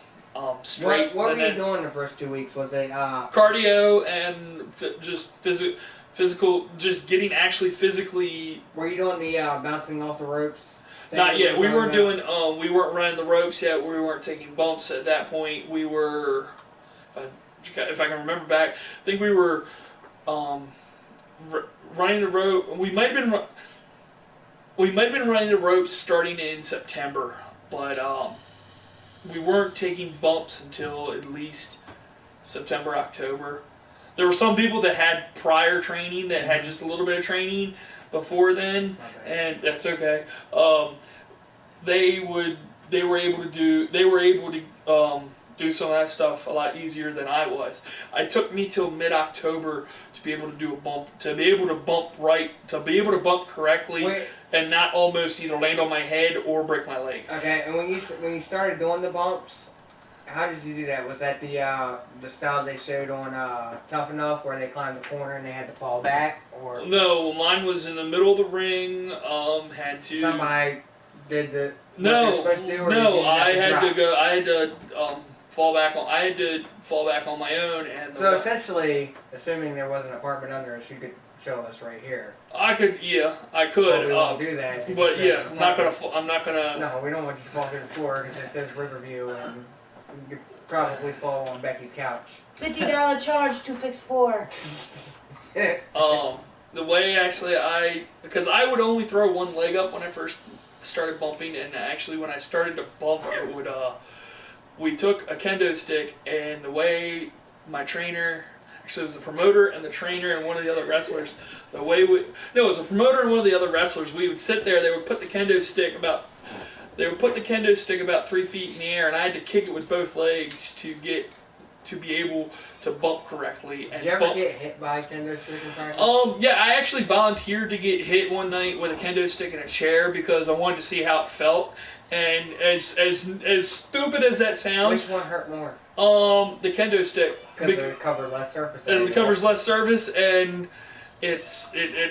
straight. What were you doing the first 2 weeks? Was it cardio and just physical, just getting actually physically. Were you doing the bouncing off the ropes? Not yet. We weren't doing. We weren't running the ropes yet. We weren't taking bumps at that point. We were, if I can remember back, I think we were running the rope. We might have been running the ropes starting in September, but we weren't taking bumps until at least September, October. There were some people that had prior training that had just a little bit of training before then, and that's okay. They were able to do some of that stuff a lot easier than I was. It took me till mid-October to be able to do a bump, to be able to bump correctly. And not almost either land on my head or break my leg. Okay, and when you started doing the bumps, how did you do that? Was that the style they showed on Tough Enough, where they climbed the corner and they had to fall back, or no? Mine was in the middle of the ring. Had to. Somebody did the. No, I had to fall back on. I had to fall back on my own, and so essentially, assuming there was an apartment under us, you could show us right here. I could. But we won't do that. But yeah, I'm not gonna. No, we don't want you to fall through the floor because it says Riverview, and you could probably fall on Becky's couch. $50 charge to fix floor. The way because I would only throw one leg up when I first started bumping, and actually when I started to bump, it would we took a kendo stick, and the way my trainer, actually it was the promoter and the trainer and one of the other wrestlers, it was a promoter and one of the other wrestlers, we would sit there, they would put the kendo stick about 3 feet in the air, and I had to kick it with both legs to get to be able to bump correctly. And Did you ever bump. get hit by a kendo stick in practice? Yeah, I actually volunteered to get hit one night with a kendo stick and a chair because I wanted to see how it felt. And as stupid as that sounds, Which one hurt more? the kendo stick. Because it covered less surface. And it covers less surface, and it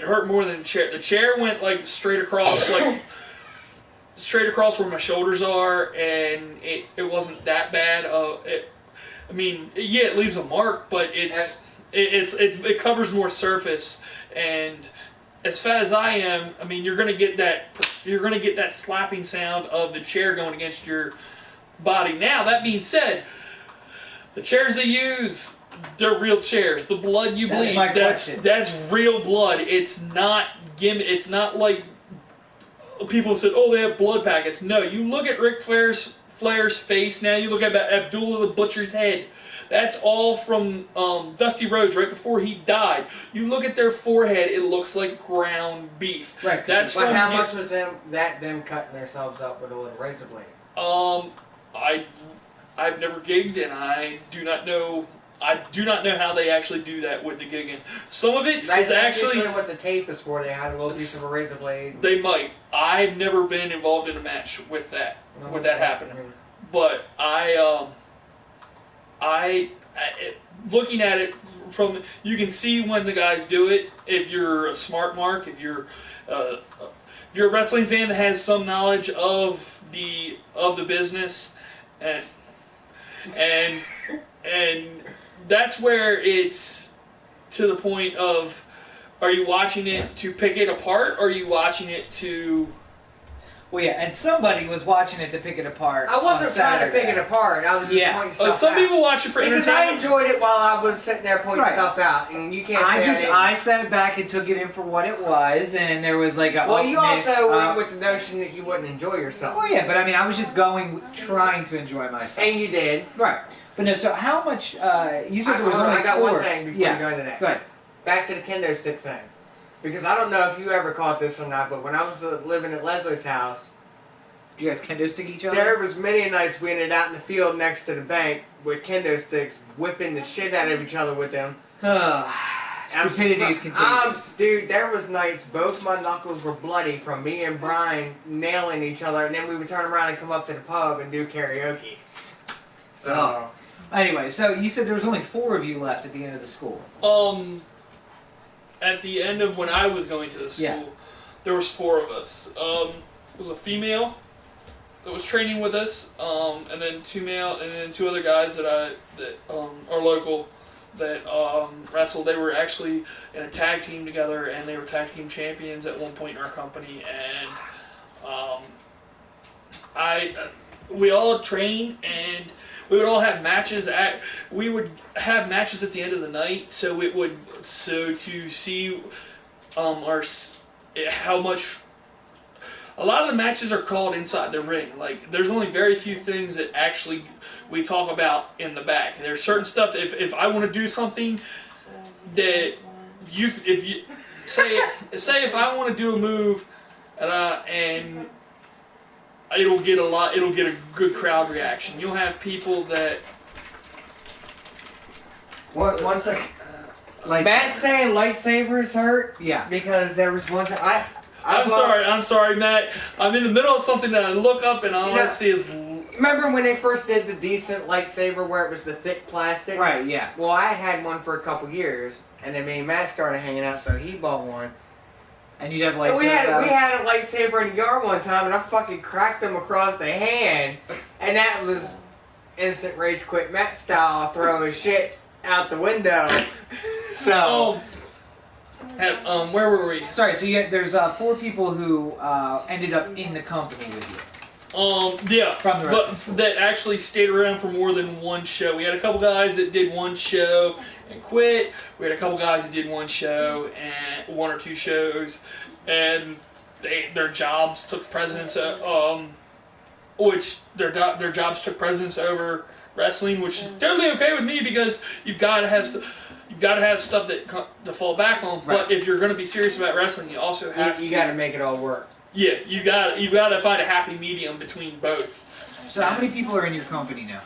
hurt more than the chair. The chair went like straight across where my shoulders are, and it wasn't that bad. I mean, yeah, it leaves a mark, but it covers more surface, and as fat as I am, I mean, you're gonna get that slapping sound of the chair going against your body. Now, that being said, the chairs they use, they're real chairs. The blood you bleed, that's real blood. It's not gimmick. It's not like people said, oh, they have blood packets. No, you look at Ric Flair's face now. You look at Abdullah the Butcher's head. That's all from Dusty Rhodes right before he died. You look at their forehead; it looks like ground beef. Right. That's but how much was them cutting themselves up with a little razor blade? I've never gigged, and I do not know. I do not know how they actually do that with the gigging. Some of it is actually what the tape is for. They had a little piece of a razor blade. They might. I've never been involved in a match with that happening. But looking at it from, you can see when the guys do it. If you're a smart mark, if you're a wrestling fan that has some knowledge of the business, and that's where it's to the point of, are you watching it to pick it apart, or are you watching it to... Well, yeah, and somebody was watching it to pick it apart. I wasn't trying to pick it apart. I was just pointing stuff out. Some people watch it for because entertainment. I enjoyed it while I was sitting there pointing stuff out, and you can't. I sat back and took it in for what it was, and there was like a. Well, you also went with the notion that you wouldn't enjoy yourself. Well, yeah, but I mean, I was just trying to enjoy myself. And you did. Right. But no, so how much? You said there was only 4. I got one thing before you go into that. Go ahead. Back to the kendo stick thing, because I don't know if you ever caught this or not, but when I was living at Leslie's house. Do you guys kendo stick each other? There was many nights we ended out in the field next to the bank with kendo sticks, whipping the shit out of each other with them. Stupidity is contagious. Dude, there was nights both my knuckles were bloody from me and Brian nailing each other, and then we would turn around and come up to the pub and do karaoke. So. Anyway, so you said there was only 4 of you left at the end of the school. At the end of when I was going to the school, there was 4 of us. It was a female that was training with us, and then 2 male, and then 2 other guys that are local that wrestled. They were actually in a tag team together, and they were tag team champions at one point in our company. And we all trained, and we would all have matches we would have matches at the end of the night. So to see how much. A lot of the matches are called inside the ring. Like, there's only very few things that actually we talk about in the back. There's certain stuff. If I want to do something that if you say if I want to do a move, and it'll get a good crowd reaction. You'll have people that. One second. Matt saying lightsabers hurt. Yeah. Because there was one time I'm sorry, Matt. I'm in the middle of something that I look up and all I see is... Remember when they first did the decent lightsaber where it was the thick plastic? Right, yeah. Well, I had one for a couple years, and then me and Matt started hanging out, so he bought one. And you'd have lightsabers. We had a lightsaber in the yard one time, and I fucking cracked him across the hand, and that was instant rage quit Matt style, throw his shit out the window. So... where were we? Sorry, so there's 4 people who ended up in the company with you. Yeah, from the but that actually stayed around for more than one show. We had a couple guys that did one show and quit. We had a couple guys that did one show and 1 or 2 shows, and their jobs took precedence. Their jobs took precedence over wrestling, which is totally okay with me because you've got to have stuff to fall back on. Right. But if you're going to be serious about wrestling, you also have you got to make it all work. Yeah, you've got to find a happy medium between both. So how many people are in your company now?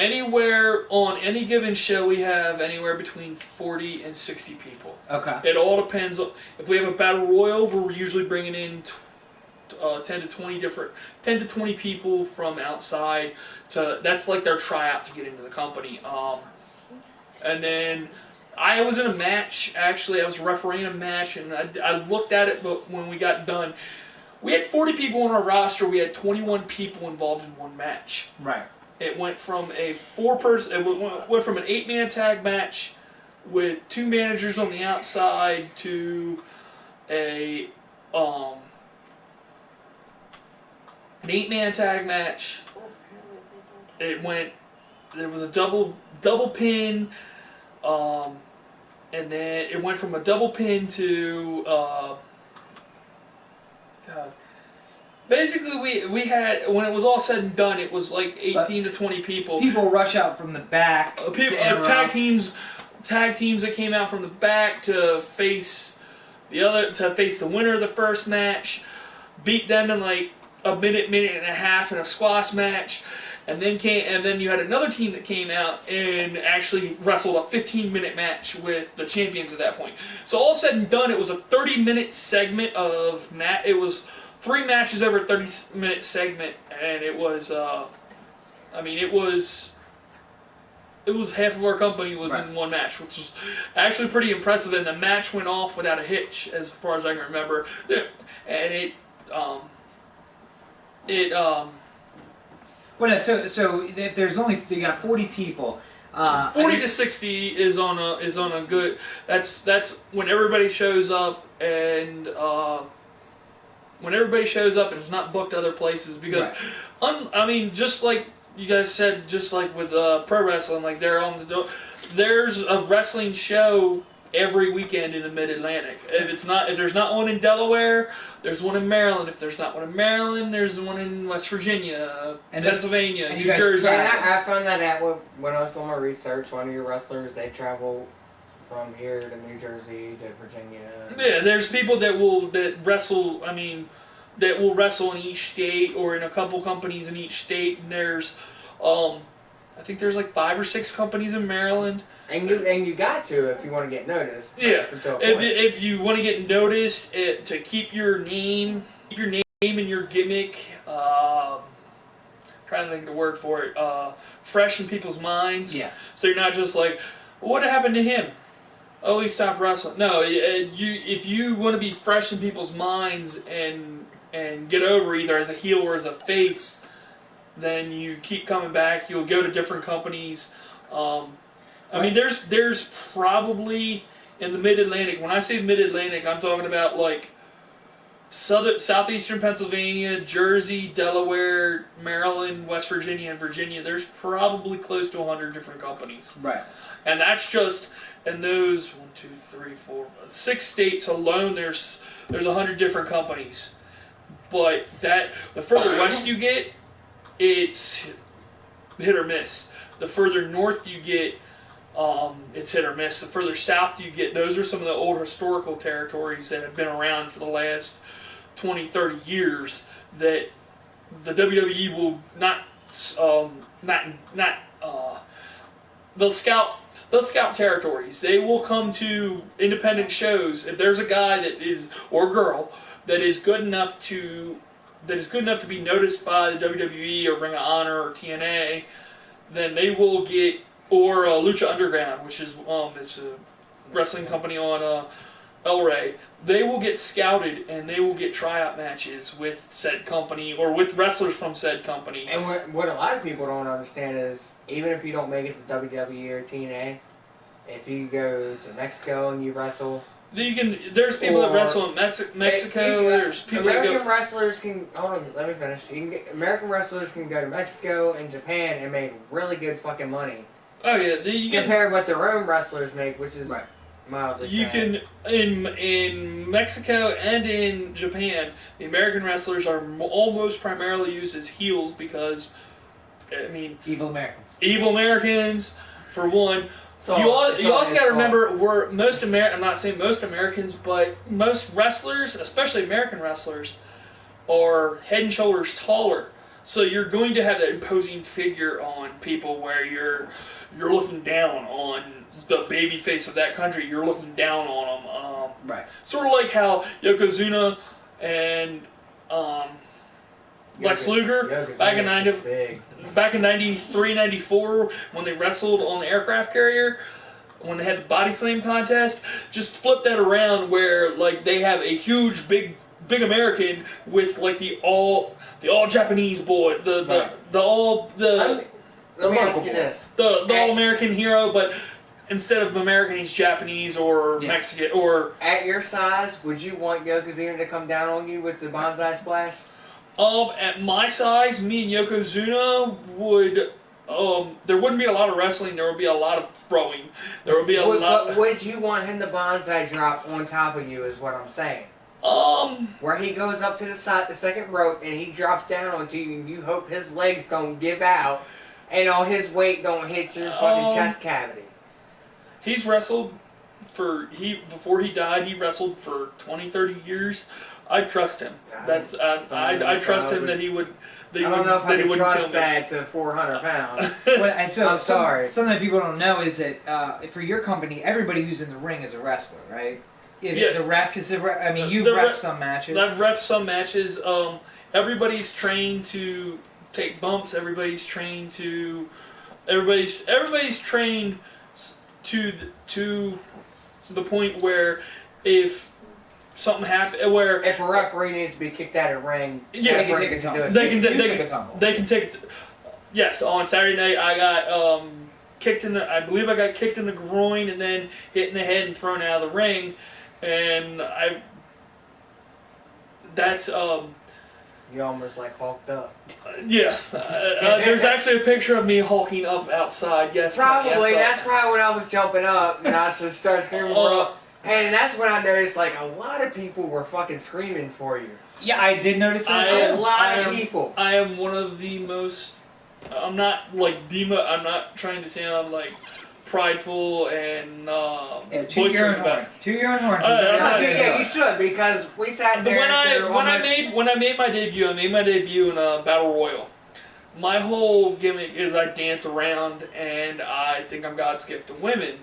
anywhere on any given show, we have anywhere between 40 and 60 people. Okay. It all depends. If we have a battle royal, we're usually bringing in 10 to 20 people from outside. That's like their tryout to get into the company. And then I was in a match. Actually, I was refereeing a match, and I looked at it. But when we got done, we had 40 people on our roster. We had 21 people involved in one match. Right. It went from a 4-person. It went from an 8-man tag match with 2 managers on the outside to an 8-man tag match. There was a double pin, and then it went from a double pin to, basically we had, when it was all said and done, it was like 18 to 20 people. People rush out from the back. Tag teams that came out from the back to face the winner of the first match, beat them in like a minute and a half in a squash match, and then you had another team that came out and actually wrestled a 15-minute match with the champions at that point. So all said and done, it was a 30-minute segment of It was 3 matches over a 30-minute segment, and it was, it was half of our company was in one match, which was actually pretty impressive. And the match went off without a hitch, as far as I can remember. And Well, so if there's only you got 40 people. 40 to 60 is on a good. That's when everybody shows up, and when everybody shows up and it's not booked other places, because just like you guys said, just like with pro wrestling, like there's a wrestling show every weekend in the Mid-Atlantic. If there's not one in Delaware, there's one in Maryland. If there's not one in Maryland, there's one in West Virginia, Pennsylvania, New Jersey. Yeah, I found that out when I was doing my research. One of your wrestlers, they travel from here to New Jersey to Virginia. Yeah, there's people that will wrestle in each state, or in a couple companies in each state. And there's, I think there's like 5 or 6 companies in Maryland. And you got to, if you want to get noticed. Yeah, if you want to get noticed, to keep your name and your gimmick, trying to think of the word for it, fresh in people's minds. Yeah. So you're not just like, what happened to him? Oh, he stopped wrestling. No, if you want to be fresh in people's minds and get over either as a heel or as a face, then you keep coming back. You'll go to different companies. There's probably in the Mid-Atlantic. When I say Mid-Atlantic, I'm talking about like southeastern Pennsylvania, Jersey, Delaware, Maryland, West Virginia, and Virginia. There's probably close to 100 different companies. Right. And that's just in those 6 states alone. There's 100 different companies. But the further west you get, it's hit or miss. The further north you get, it's hit or miss. The further south you get, those are some of the old historical territories that have been around for the last 20, 30 years that the WWE will they'll scout territories. They will come to independent shows. If there's a guy or girl that is good enough to be noticed by the WWE or Ring of Honor or TNA, then they will get, or Lucha Underground, which is it's a wrestling company on El Rey. They will get scouted and they will get tryout matches with said company or with wrestlers from said company. And what a lot of people don't understand is, even if you don't make it to WWE or TNA, if you go to Mexico and you wrestle, there's people that wrestle in Mexico. There's people American wrestlers can. Hold on, let me finish. American wrestlers can go to Mexico and Japan and make really good fucking money. Oh yeah, compared to what their own wrestlers make, which is mildly sad. You can in Mexico and in Japan, the American wrestlers are almost primarily used as heels because, evil Americans. Evil Americans, for one. So you also got to remember, I'm not saying most Americans, but most wrestlers, especially American wrestlers, are head and shoulders taller So you're going to have that imposing figure on people where you're looking down on the baby face of that country. You're looking down on them. Right. Sort of like how Yokozuna and Lex Luger back in 93, 94 when they wrestled on the aircraft carrier, when they had the body slam contest, just flip that around where like they have a huge big American with like the all Japanese boy, Let me ask you this: the all American hero, but instead of American, he's Japanese or Mexican or. At your size, would you want Yokozuna to come down on you with the bonsai splash? At my size, me and Yokozuna would. There wouldn't be a lot of wrestling. There would be a lot of throwing. There would be a lot. Would you want him to bonsai drop on top of you? Is what I'm saying. Where he goes up to the side, the second rope, and he drops down onto you, and you hope his legs don't give out, and all his weight don't hit your fucking chest cavity. He's wrestled before he died. He wrestled for 20, 30 years. I trust him. I trust him that he would. I don't know if I can trust that to 400 pounds. And so, I'm sorry. Something that people don't know is that for your company, everybody who's in the ring is a wrestler, right? Yeah. The ref is I mean, you've reffed some matches. I've reffed some matches. Everybody's trained to take bumps. Everybody's trained to the point where if something happens, where if a referee needs to be kicked out of the ring, they can take a tumble. They can take. Yes, on Saturday night I got kicked in the. I believe I got kicked in the groin and then hit in the head and thrown out of the ring, and that's You almost like hulked up. Yeah. There's actually a picture of me hulking up outside. Yes. Probably. Yes, that's probably when I was jumping up and I just started screaming. And that's when I noticed like a lot of people were fucking screaming for you. Yeah, I did notice that. A lot of people. I am one of the most. I'm not like I'm not trying to sound like prideful and toot your own horn. Toot your own horn. Yeah, you should, because we sat there. When I made my debut, I made my debut in a battle royal. My whole gimmick is I dance around and I think I'm God's gift to women,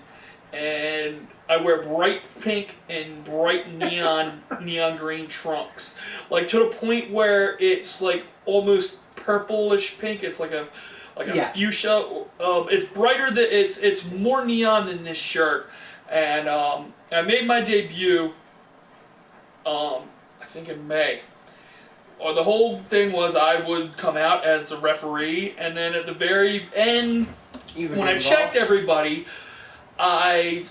and I wear bright pink and bright neon green trunks, like to the point where it's like almost purplish pink. It's like a fuchsia. It's brighter than it's more neon than this shirt. And I made my debut. I think in May. The whole thing was I would come out as the referee, and then at the very end, when I checked everybody, my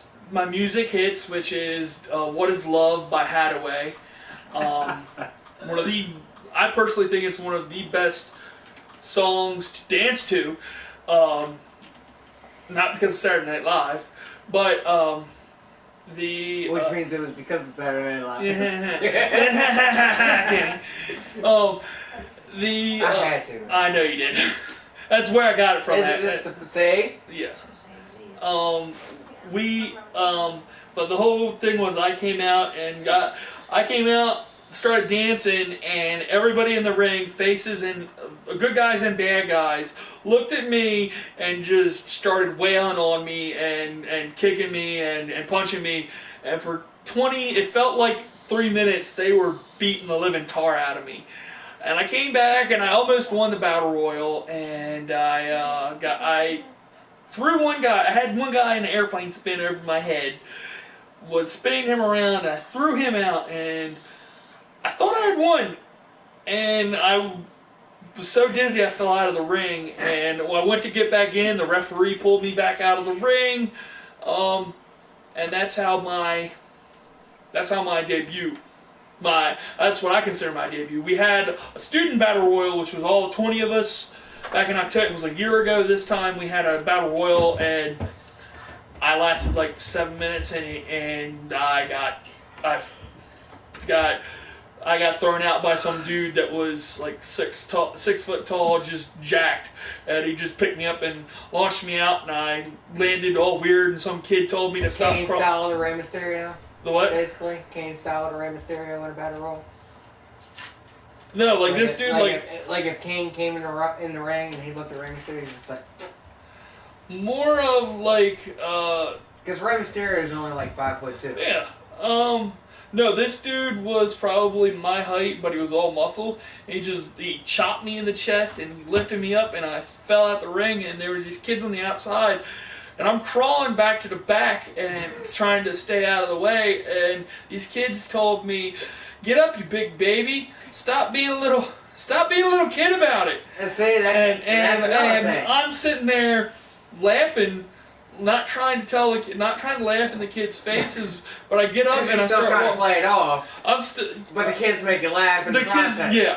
music hits, which is "What Is Love" by Hathaway. I personally think it's one of the best songs to dance to, not because of Saturday Night Live, but which means it was because of Saturday Night Live. I had to. I know you did. That's where I got it from. Is it just to say? Yes. But the whole thing was I came out, started dancing, and everybody in the ring, faces and good guys and bad guys, looked at me and just started wailing on me and kicking me and punching me. And for it felt like 3 minutes, they were beating the living tar out of me. And I came back and I almost won the battle royal, and I threw one guy. I had one guy in an airplane spin over my head, was spinning him around, and I threw him out, and I thought I had won, and I was so dizzy I fell out of the ring, and when I went to get back in, the referee pulled me back out of the ring, and that's how my debut, that's what I consider my debut. We had a student battle royal, which was all 20 of us, back in October. It was a year ago this time. We had a battle royal, and I lasted like 7 minutes, and I got thrown out by some dude that was like 6 foot tall, just jacked. And he just picked me up and launched me out, and I landed all weird, and some kid told me to stop. Kane style of the Rey Mysterio? The what? Basically, Kane style of the Rey Mysterio in a battle royal. No, like this dude, like if Kane came in the ring and he looked at Rey Mysterio, he's just like. more of like, Because Rey Mysterio is only like 5'2". yeah. No, this dude was probably my height, but he was all muscle. And he chopped me in the chest and he lifted me up, and I fell out the ring. And there was these kids on the outside, and I'm crawling back to the back and trying to stay out of the way. And these kids told me, "Get up, you big baby! Stop being a little kid about it." And say that. And that's another thing. I'm sitting there laughing. Not trying to laugh in the kids' faces, but I get up and I still start trying to play it off. I'm still. But the kids make you laugh in the process. Kids,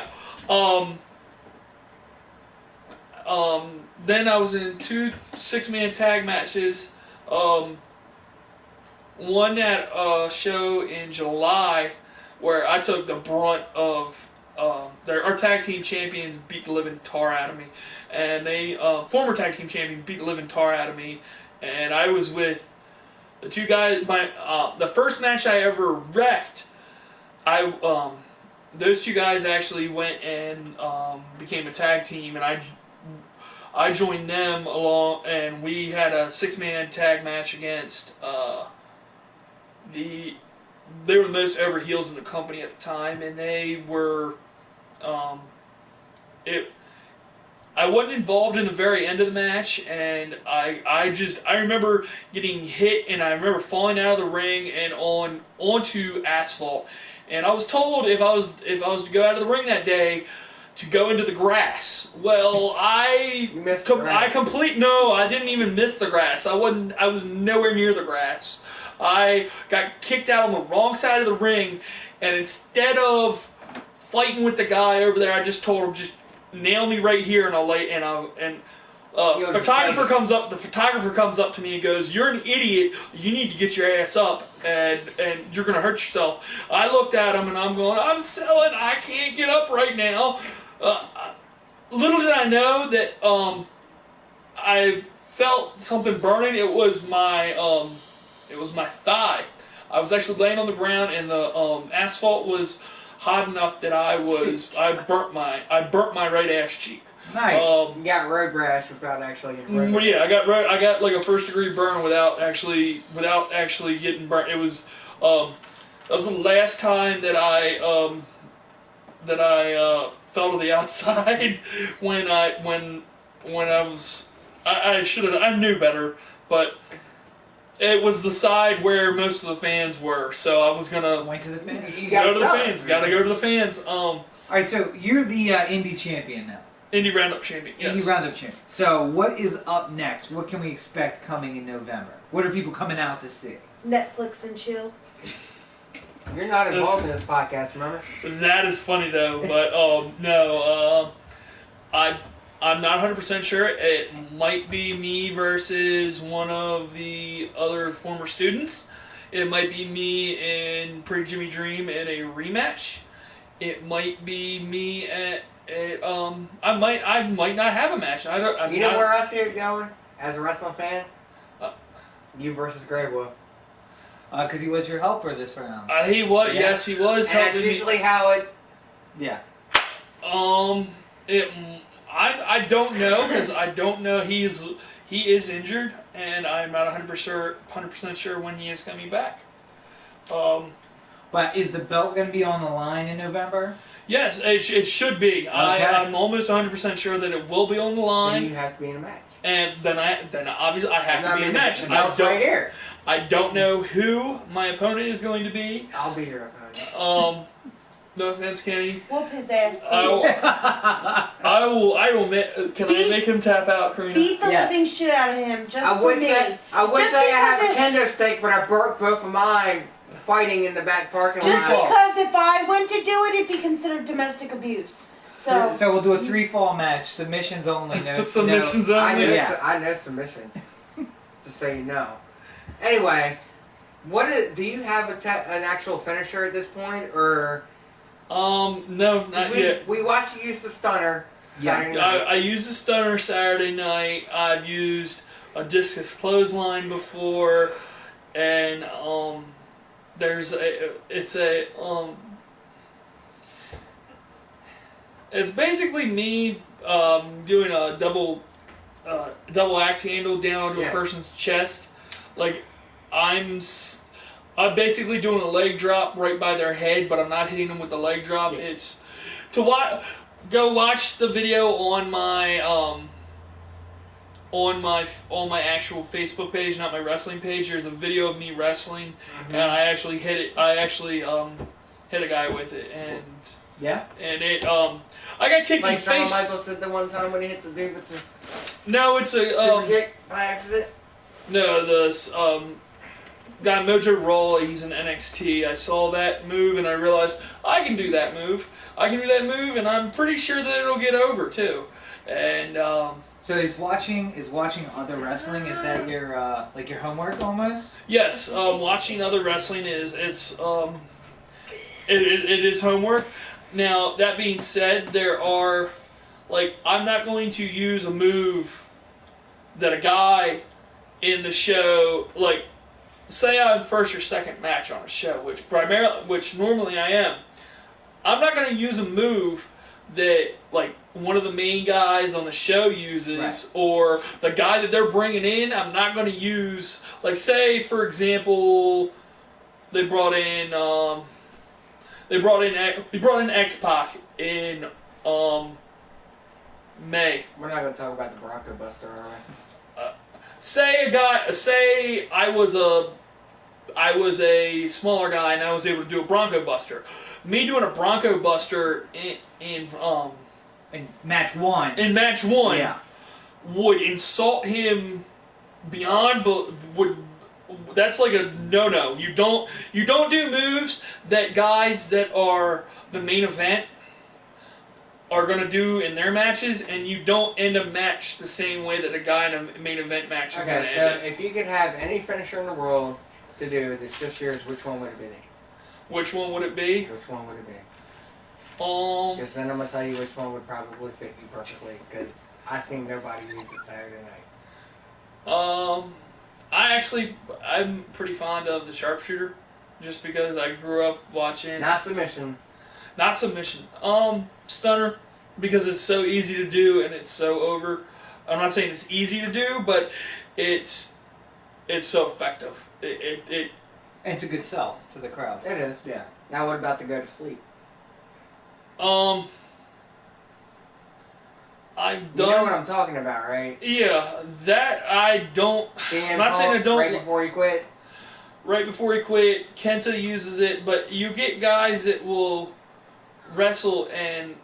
yeah. Then I was in 2 6-man tag matches. One at a show in July where I took the brunt of. Our tag team champions beat the living tar out of me, and they former tag team champions beat the living tar out of me. And I was with the two guys. The first match I ever reffed, those two guys actually went and became a tag team, and I joined them along, and we had a 6-man tag match against they were the most over heels in the company at the time, and they were I wasn't involved in the very end of the match, and I remember getting hit, and I remember falling out of the ring and onto asphalt. And I was told if I was to go out of the ring that day, to go into the grass. Well, I didn't even miss the grass. I was nowhere near the grass. I got kicked out on the wrong side of the ring, and instead of fighting with the guy over there, I just told him, just nail me right here, and the photographer comes up to me and goes, "You're an idiot. You need to get your ass up, and you're gonna hurt yourself." I looked at him and I'm going, "I'm selling. I can't get up right now." Little did I know that I felt something burning. It was my thigh. I was actually laying on the ground, and the asphalt was hot enough that I burnt my right ass cheek. Nice. You got road rash without actually getting road rash. Yeah, I got like a 1st-degree burn without actually getting burnt. It was that was the last time that I fell to the outside when I knew better, but it was the side where most of the fans were, so I was gonna Went to the fans. You go to the fans. Gotta go to the fans. All right, so you're the indie champion now. Indy Roundup champion. Yes. Indie Roundup champion. So what is up next? What can we expect coming in November? What are people coming out to see? Netflix and chill. You're not involved in this podcast, remember? That is funny though, but no, I'm not 100% sure. It might be me versus one of the other former students. It might be me and Pretty Jimmy Dream in a rematch. It might be me at I might not have a match. You know where I see it going as a wrestling fan? You versus Grey Wolf. Because he was your helper this round. He was. Yeah. Yes, he was And helping that's me. usually how it. Yeah. I don't know, because I don't know. He is injured, and I'm not 100% sure when he is coming back. But is the belt going to be on the line in November? Yes, it should be. Okay. I'm almost 100% sure that it will be on the line. Then you have to be in a match. And then obviously I have to be in a match. The belt's right here. I don't know who my opponent is going to be. I'll be your opponent. No offense, Kenny. Whoop his ass. I will. Can I make him tap out, Karina? Beat the living shit out of him, just I for would me. say I have a kendo stick, but I broke both of mine fighting in the back parking lot. Just because if I went to do it, it'd be considered domestic abuse. So we'll do a 3-fall match, submissions only. No Submissions no. only. I know submissions. Just so you know. Anyway, do you have an actual finisher at this point, or? No, not yet. We watched you use the stunner. Yeah, I used the stunner Saturday night. I've used a discus clothesline before, and It's basically me doing a double axe handle down onto a person's chest. Like I'm basically doing a leg drop right by their head, but I'm not hitting them with the leg drop. It's to go watch the video on my on my actual Facebook page, not my wrestling page. There's a video of me wrestling, and I actually hit it. I actually hit a guy with it, and and it I got kicked in the face. Like Michaels did the one time when he hit the dude with the No, it's a super kick by accident. No, the guy Mojo Rawley, he's in NXT. I saw that move and I realized I can do that move. And I'm pretty sure that it'll get over too. And so is watching other wrestling? Is that your like your homework almost? Yes, watching other wrestling is it is homework. Now that being said, there are I'm not going to use a move that a guy in the show say I'm first or second match on a show, which normally I am. I'm not going to use a move that one of the main guys on the show uses, or the guy that they're bringing in. I'm not going to use say for example, they brought in X-Pac in May. We're not going to talk about the Bronco Buster, are we? Say I was a smaller guy and I was able to do a Bronco Buster. Me doing a Bronco Buster in match one. In match one, would insult him beyond. That's like a no-no. You don't do moves that guys that are the main event are going to do in their matches, and you don't end a match the same way that a guy in a main event match is going to end it. If you could have any finisher in the world to do that's just yours, which one would it be? Which one would it be? Which one would it be? Because then I'm going to tell you which one would probably fit you perfectly, because I've seen nobody use it Saturday night. I'm pretty fond of the sharpshooter, just because I grew up watching. Not submission. Not submission. Stunner, because it's so easy to do and it's so over. I'm not saying it's easy to do, but it's so effective. And it's a good sell to the crowd. It is. Yeah. Now what about the go to sleep? I've done. You know what I'm talking about, right? Yeah, that I don't. I'm not saying I don't. Right before he quit. Right before he quit, Kenta uses it, but you get guys that will wrestle and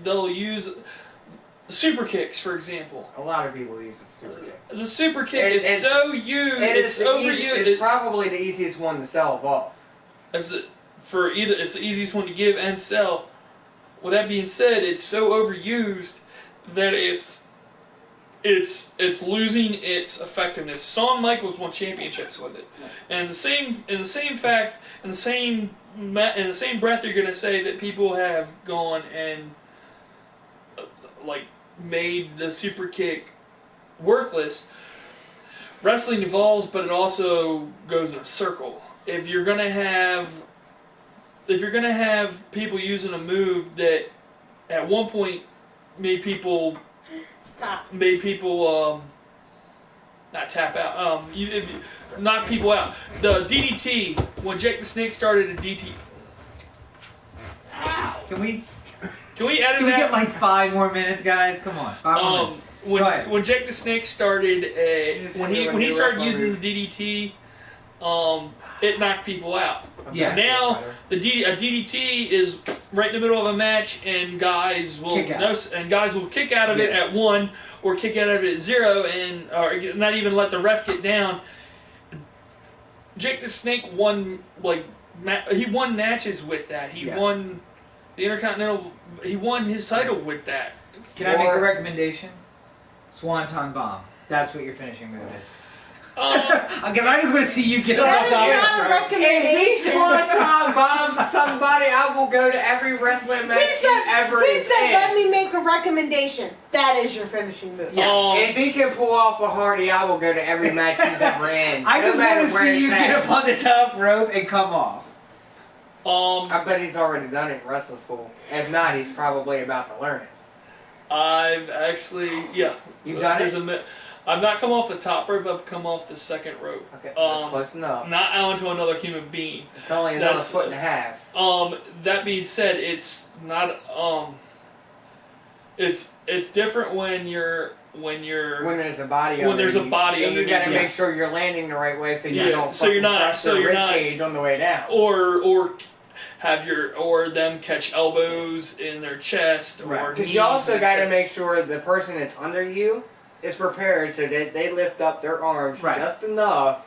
they'll use super kicks, for example. A lot of people use the super kick. The super kick is so used. It's overused. It's probably the easiest one to sell of all. It's the easiest one to give and sell. With that being said, it's so overused that it's losing its effectiveness. Shawn Michaels won championships with it, and in the same breath, you're gonna say that people have gone and made the super kick worthless. Wrestling evolves, but it also goes in a circle. If you're gonna have people using a move that at one point made people not tap out, knock people out. The DDT, when Jake the Snake started a DDT. Can we edit Can we that? get 5 more minutes, guys? Come on, 5 more minutes. When Jake the Snake started, when he started using the DDT, it knocked people out. Yeah. Now a DDT is right in the middle of a match, and guys will kick out of it at 1 or kick out of it at 0, and or not even let the ref get down. Jake the Snake won he won matches with that. He won the Intercontinental. He won his title with that. Can I make a recommendation? Swanton Bomb. That's what your finishing move is. I just want to see you get on top. Not a recommendation. If he Swanton bombs somebody, I will go to every wrestling match he said, let me make a recommendation. That is your finishing move. Yes. If he can pull off a Hardy, I will go to every match he's ever in. I just want to see you get up on the top rope and come off. I bet he's already done it in wrestling school. If not, he's probably about to learn it. I've actually, yeah. You've done it? I've not come off the top rope, I've come off the second rope. Okay, that's close enough. Not onto another human being. It's only another foot and a half. That being said, it's not, it's different when there's a body when there's a body and you underneath, gotta make sure you're landing the right way so you don't so you're not crash the rib cage on the way down. Or them catch elbows in their chest, or because you also got to make sure the person that's under you is prepared so that they lift up their arms just enough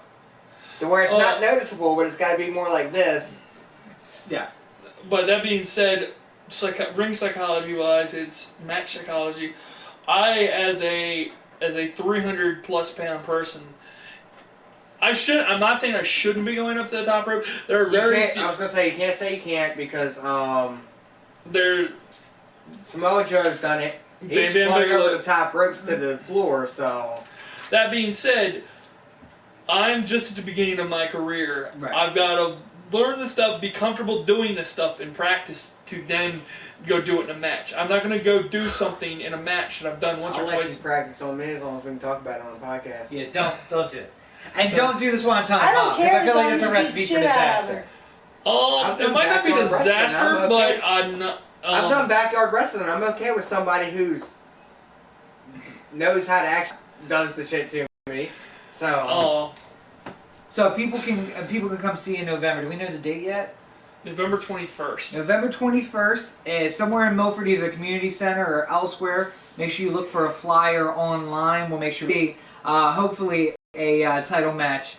to where it's not noticeable, but it's got to be more like this. Yeah. But that being said, ring psychology wise, it's match psychology. I, as a 300+ pound person, I'm not saying I shouldn't be going up to the top rope. There are very few. I was gonna say you can't say you can't because there. Samoa Joe's done it. He's flung over the top ropes to the floor. So that being said, I'm just at the beginning of my career. Right. I've got to learn this stuff, be comfortable doing this stuff in practice to then go do it in a match. I'm not going to go do something in a match that I've done once or I'll let twice. you practice on me as long as we can talk about it on the podcast. Yeah, don't do it. And don't do this one on time. I don't care. I feel like as it's a long as you recipe beat for shit out of disaster. her. It might not be backyard wrestling, disaster, I'm okay. but I'm not. I've done backyard wrestling. I'm okay with somebody who's knows how to actually does the shit to me. So. So people can come see you in November. Do we know the date yet? November 21st. November 21st is somewhere in Milford, either the community center or elsewhere. Make sure you look for a flyer online. We'll make sure hopefully a title match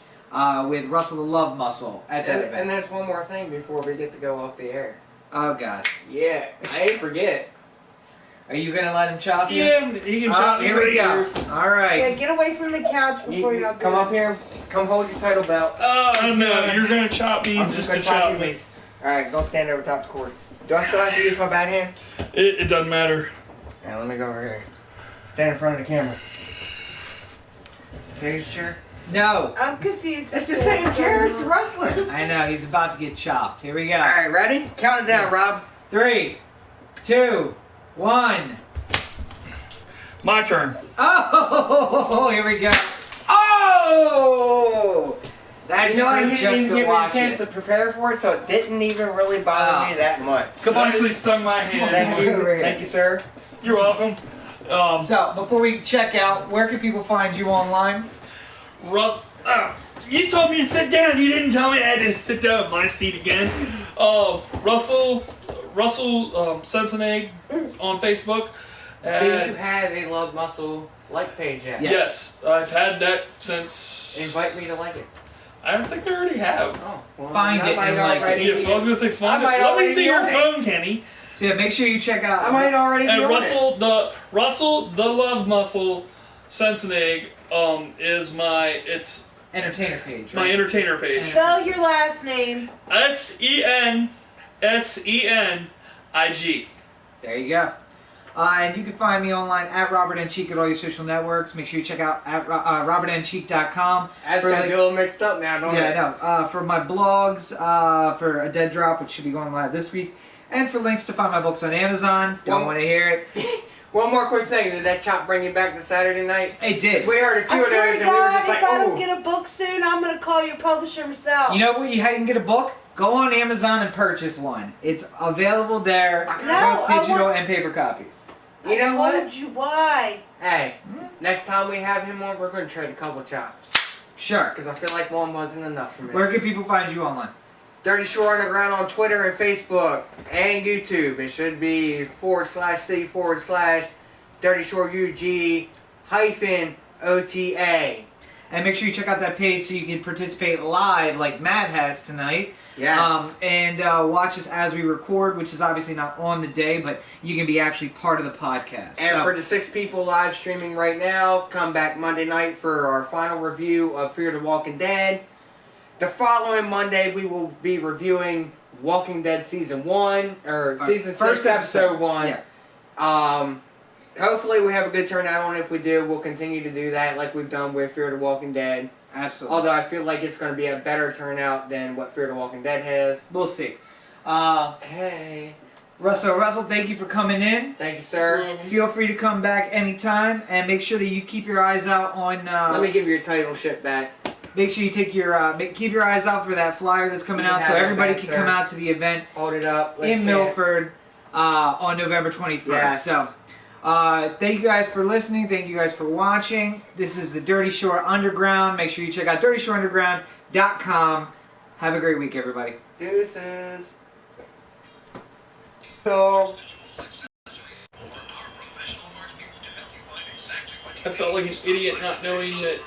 with Russell the Love Muscle at that event. And there's one more thing before we get to go off the air. Oh God. Yeah, I ain't forget. Are you gonna let him chop you? Yeah, he can chop me Here we right go. here. All right. Yeah, get away from the couch before you Come up here. Come hold your title belt. Oh no, you're gonna chop me I'm just gonna to chop me. Alright, go stand over top the cord. Do I still have to use my bad hand? It doesn't matter. Yeah, let me go over here. Stand in front of the camera. Are you sure? No. I'm confused. It's the same chair as the wrestling. I know he's about to get chopped. Here we go. Alright, ready? Count it down, Rob. 3, 2, 1. My turn. Oh, here we go. Oh! That You know, I just didn't even to give me a watch chance it. to prepare for it, so it didn't even really bother me that much. It actually stung my hand. Thank you, sir. You're welcome. So, before we check out, where can people find you online? You told me to sit down. You didn't tell me I had to sit down in my seat again. Russell Sensenegg on Facebook. Do you have a Love Muscle like page yet? Yes, I've had that since. Invite me to like it. I don't think I already have. Oh, well, Find I it might and like it. already Yeah, so I was gonna say find it. might Let me already see be your on it. phone, Kenny. So, yeah, make sure you check out. I might already be And on Russell the Love Muscle Sensenegg is my entertainer page. my Right? entertainer page. Spell your last name. SenSenig. There you go. And you can find me online at Robert N. Cheek at all your social networks. Make sure you check out at robertncheek.com. That's got a little mixed up now, don't Yeah, it? I know. For my blogs, for A Dead Drop, which should be going live this week, and for links to find my books on Amazon. Don't want to hear it. One more quick thing. Did that chop bring you back to Saturday night? It did. We heard a few I of swear those to and we were God, just if like, I don't ooh. get a book soon, I'm gonna call your publisher myself. You know how you can get a book? Go on Amazon and purchase one. It's available there, No, both digital I and paper copies. You know I told what? you why. Hey, next time we have him on, we're going to trade a couple chops. Sure. Because I feel like one wasn't enough for me. Where can people find you online? Dirty Shore Underground on Twitter and Facebook and YouTube. It should be /C/ Dirty Shore UG -OTA. And make sure you check out that page so you can participate live like Matt has tonight. Yes. And watch us as we record, which is obviously not on the day, but you can be actually part of the podcast. And for the 6 people live streaming right now, come back Monday night for our final review of Fear the Walking Dead. The following Monday, we will be reviewing Walking Dead Season 1, or Season 6, Episode 1. Yeah. Hopefully we have a good turnout on it. If we do, we'll continue to do that like we've done with Fear the Walking Dead. Absolutely. Although I feel like it's going to be a better turnout than what Fear the Walking Dead has. We'll see. Hey. Russell, thank you for coming in. Thank you, sir. Feel free to come back anytime, and make sure that you keep your eyes out on. Let me give your title shit back. Make sure you take your keep your eyes out for that flyer that's coming You can out, so have that everybody back, can sir. come out to the event Hold it up. Let's in see it. Milford on November 21st. Yes. So, thank you guys for listening. Thank you guys for watching. This is the Dirty Shore Underground. Make sure you check out dirtyshoreunderground.com. Have a great week, everybody. Deuces. So. I felt like an idiot not knowing that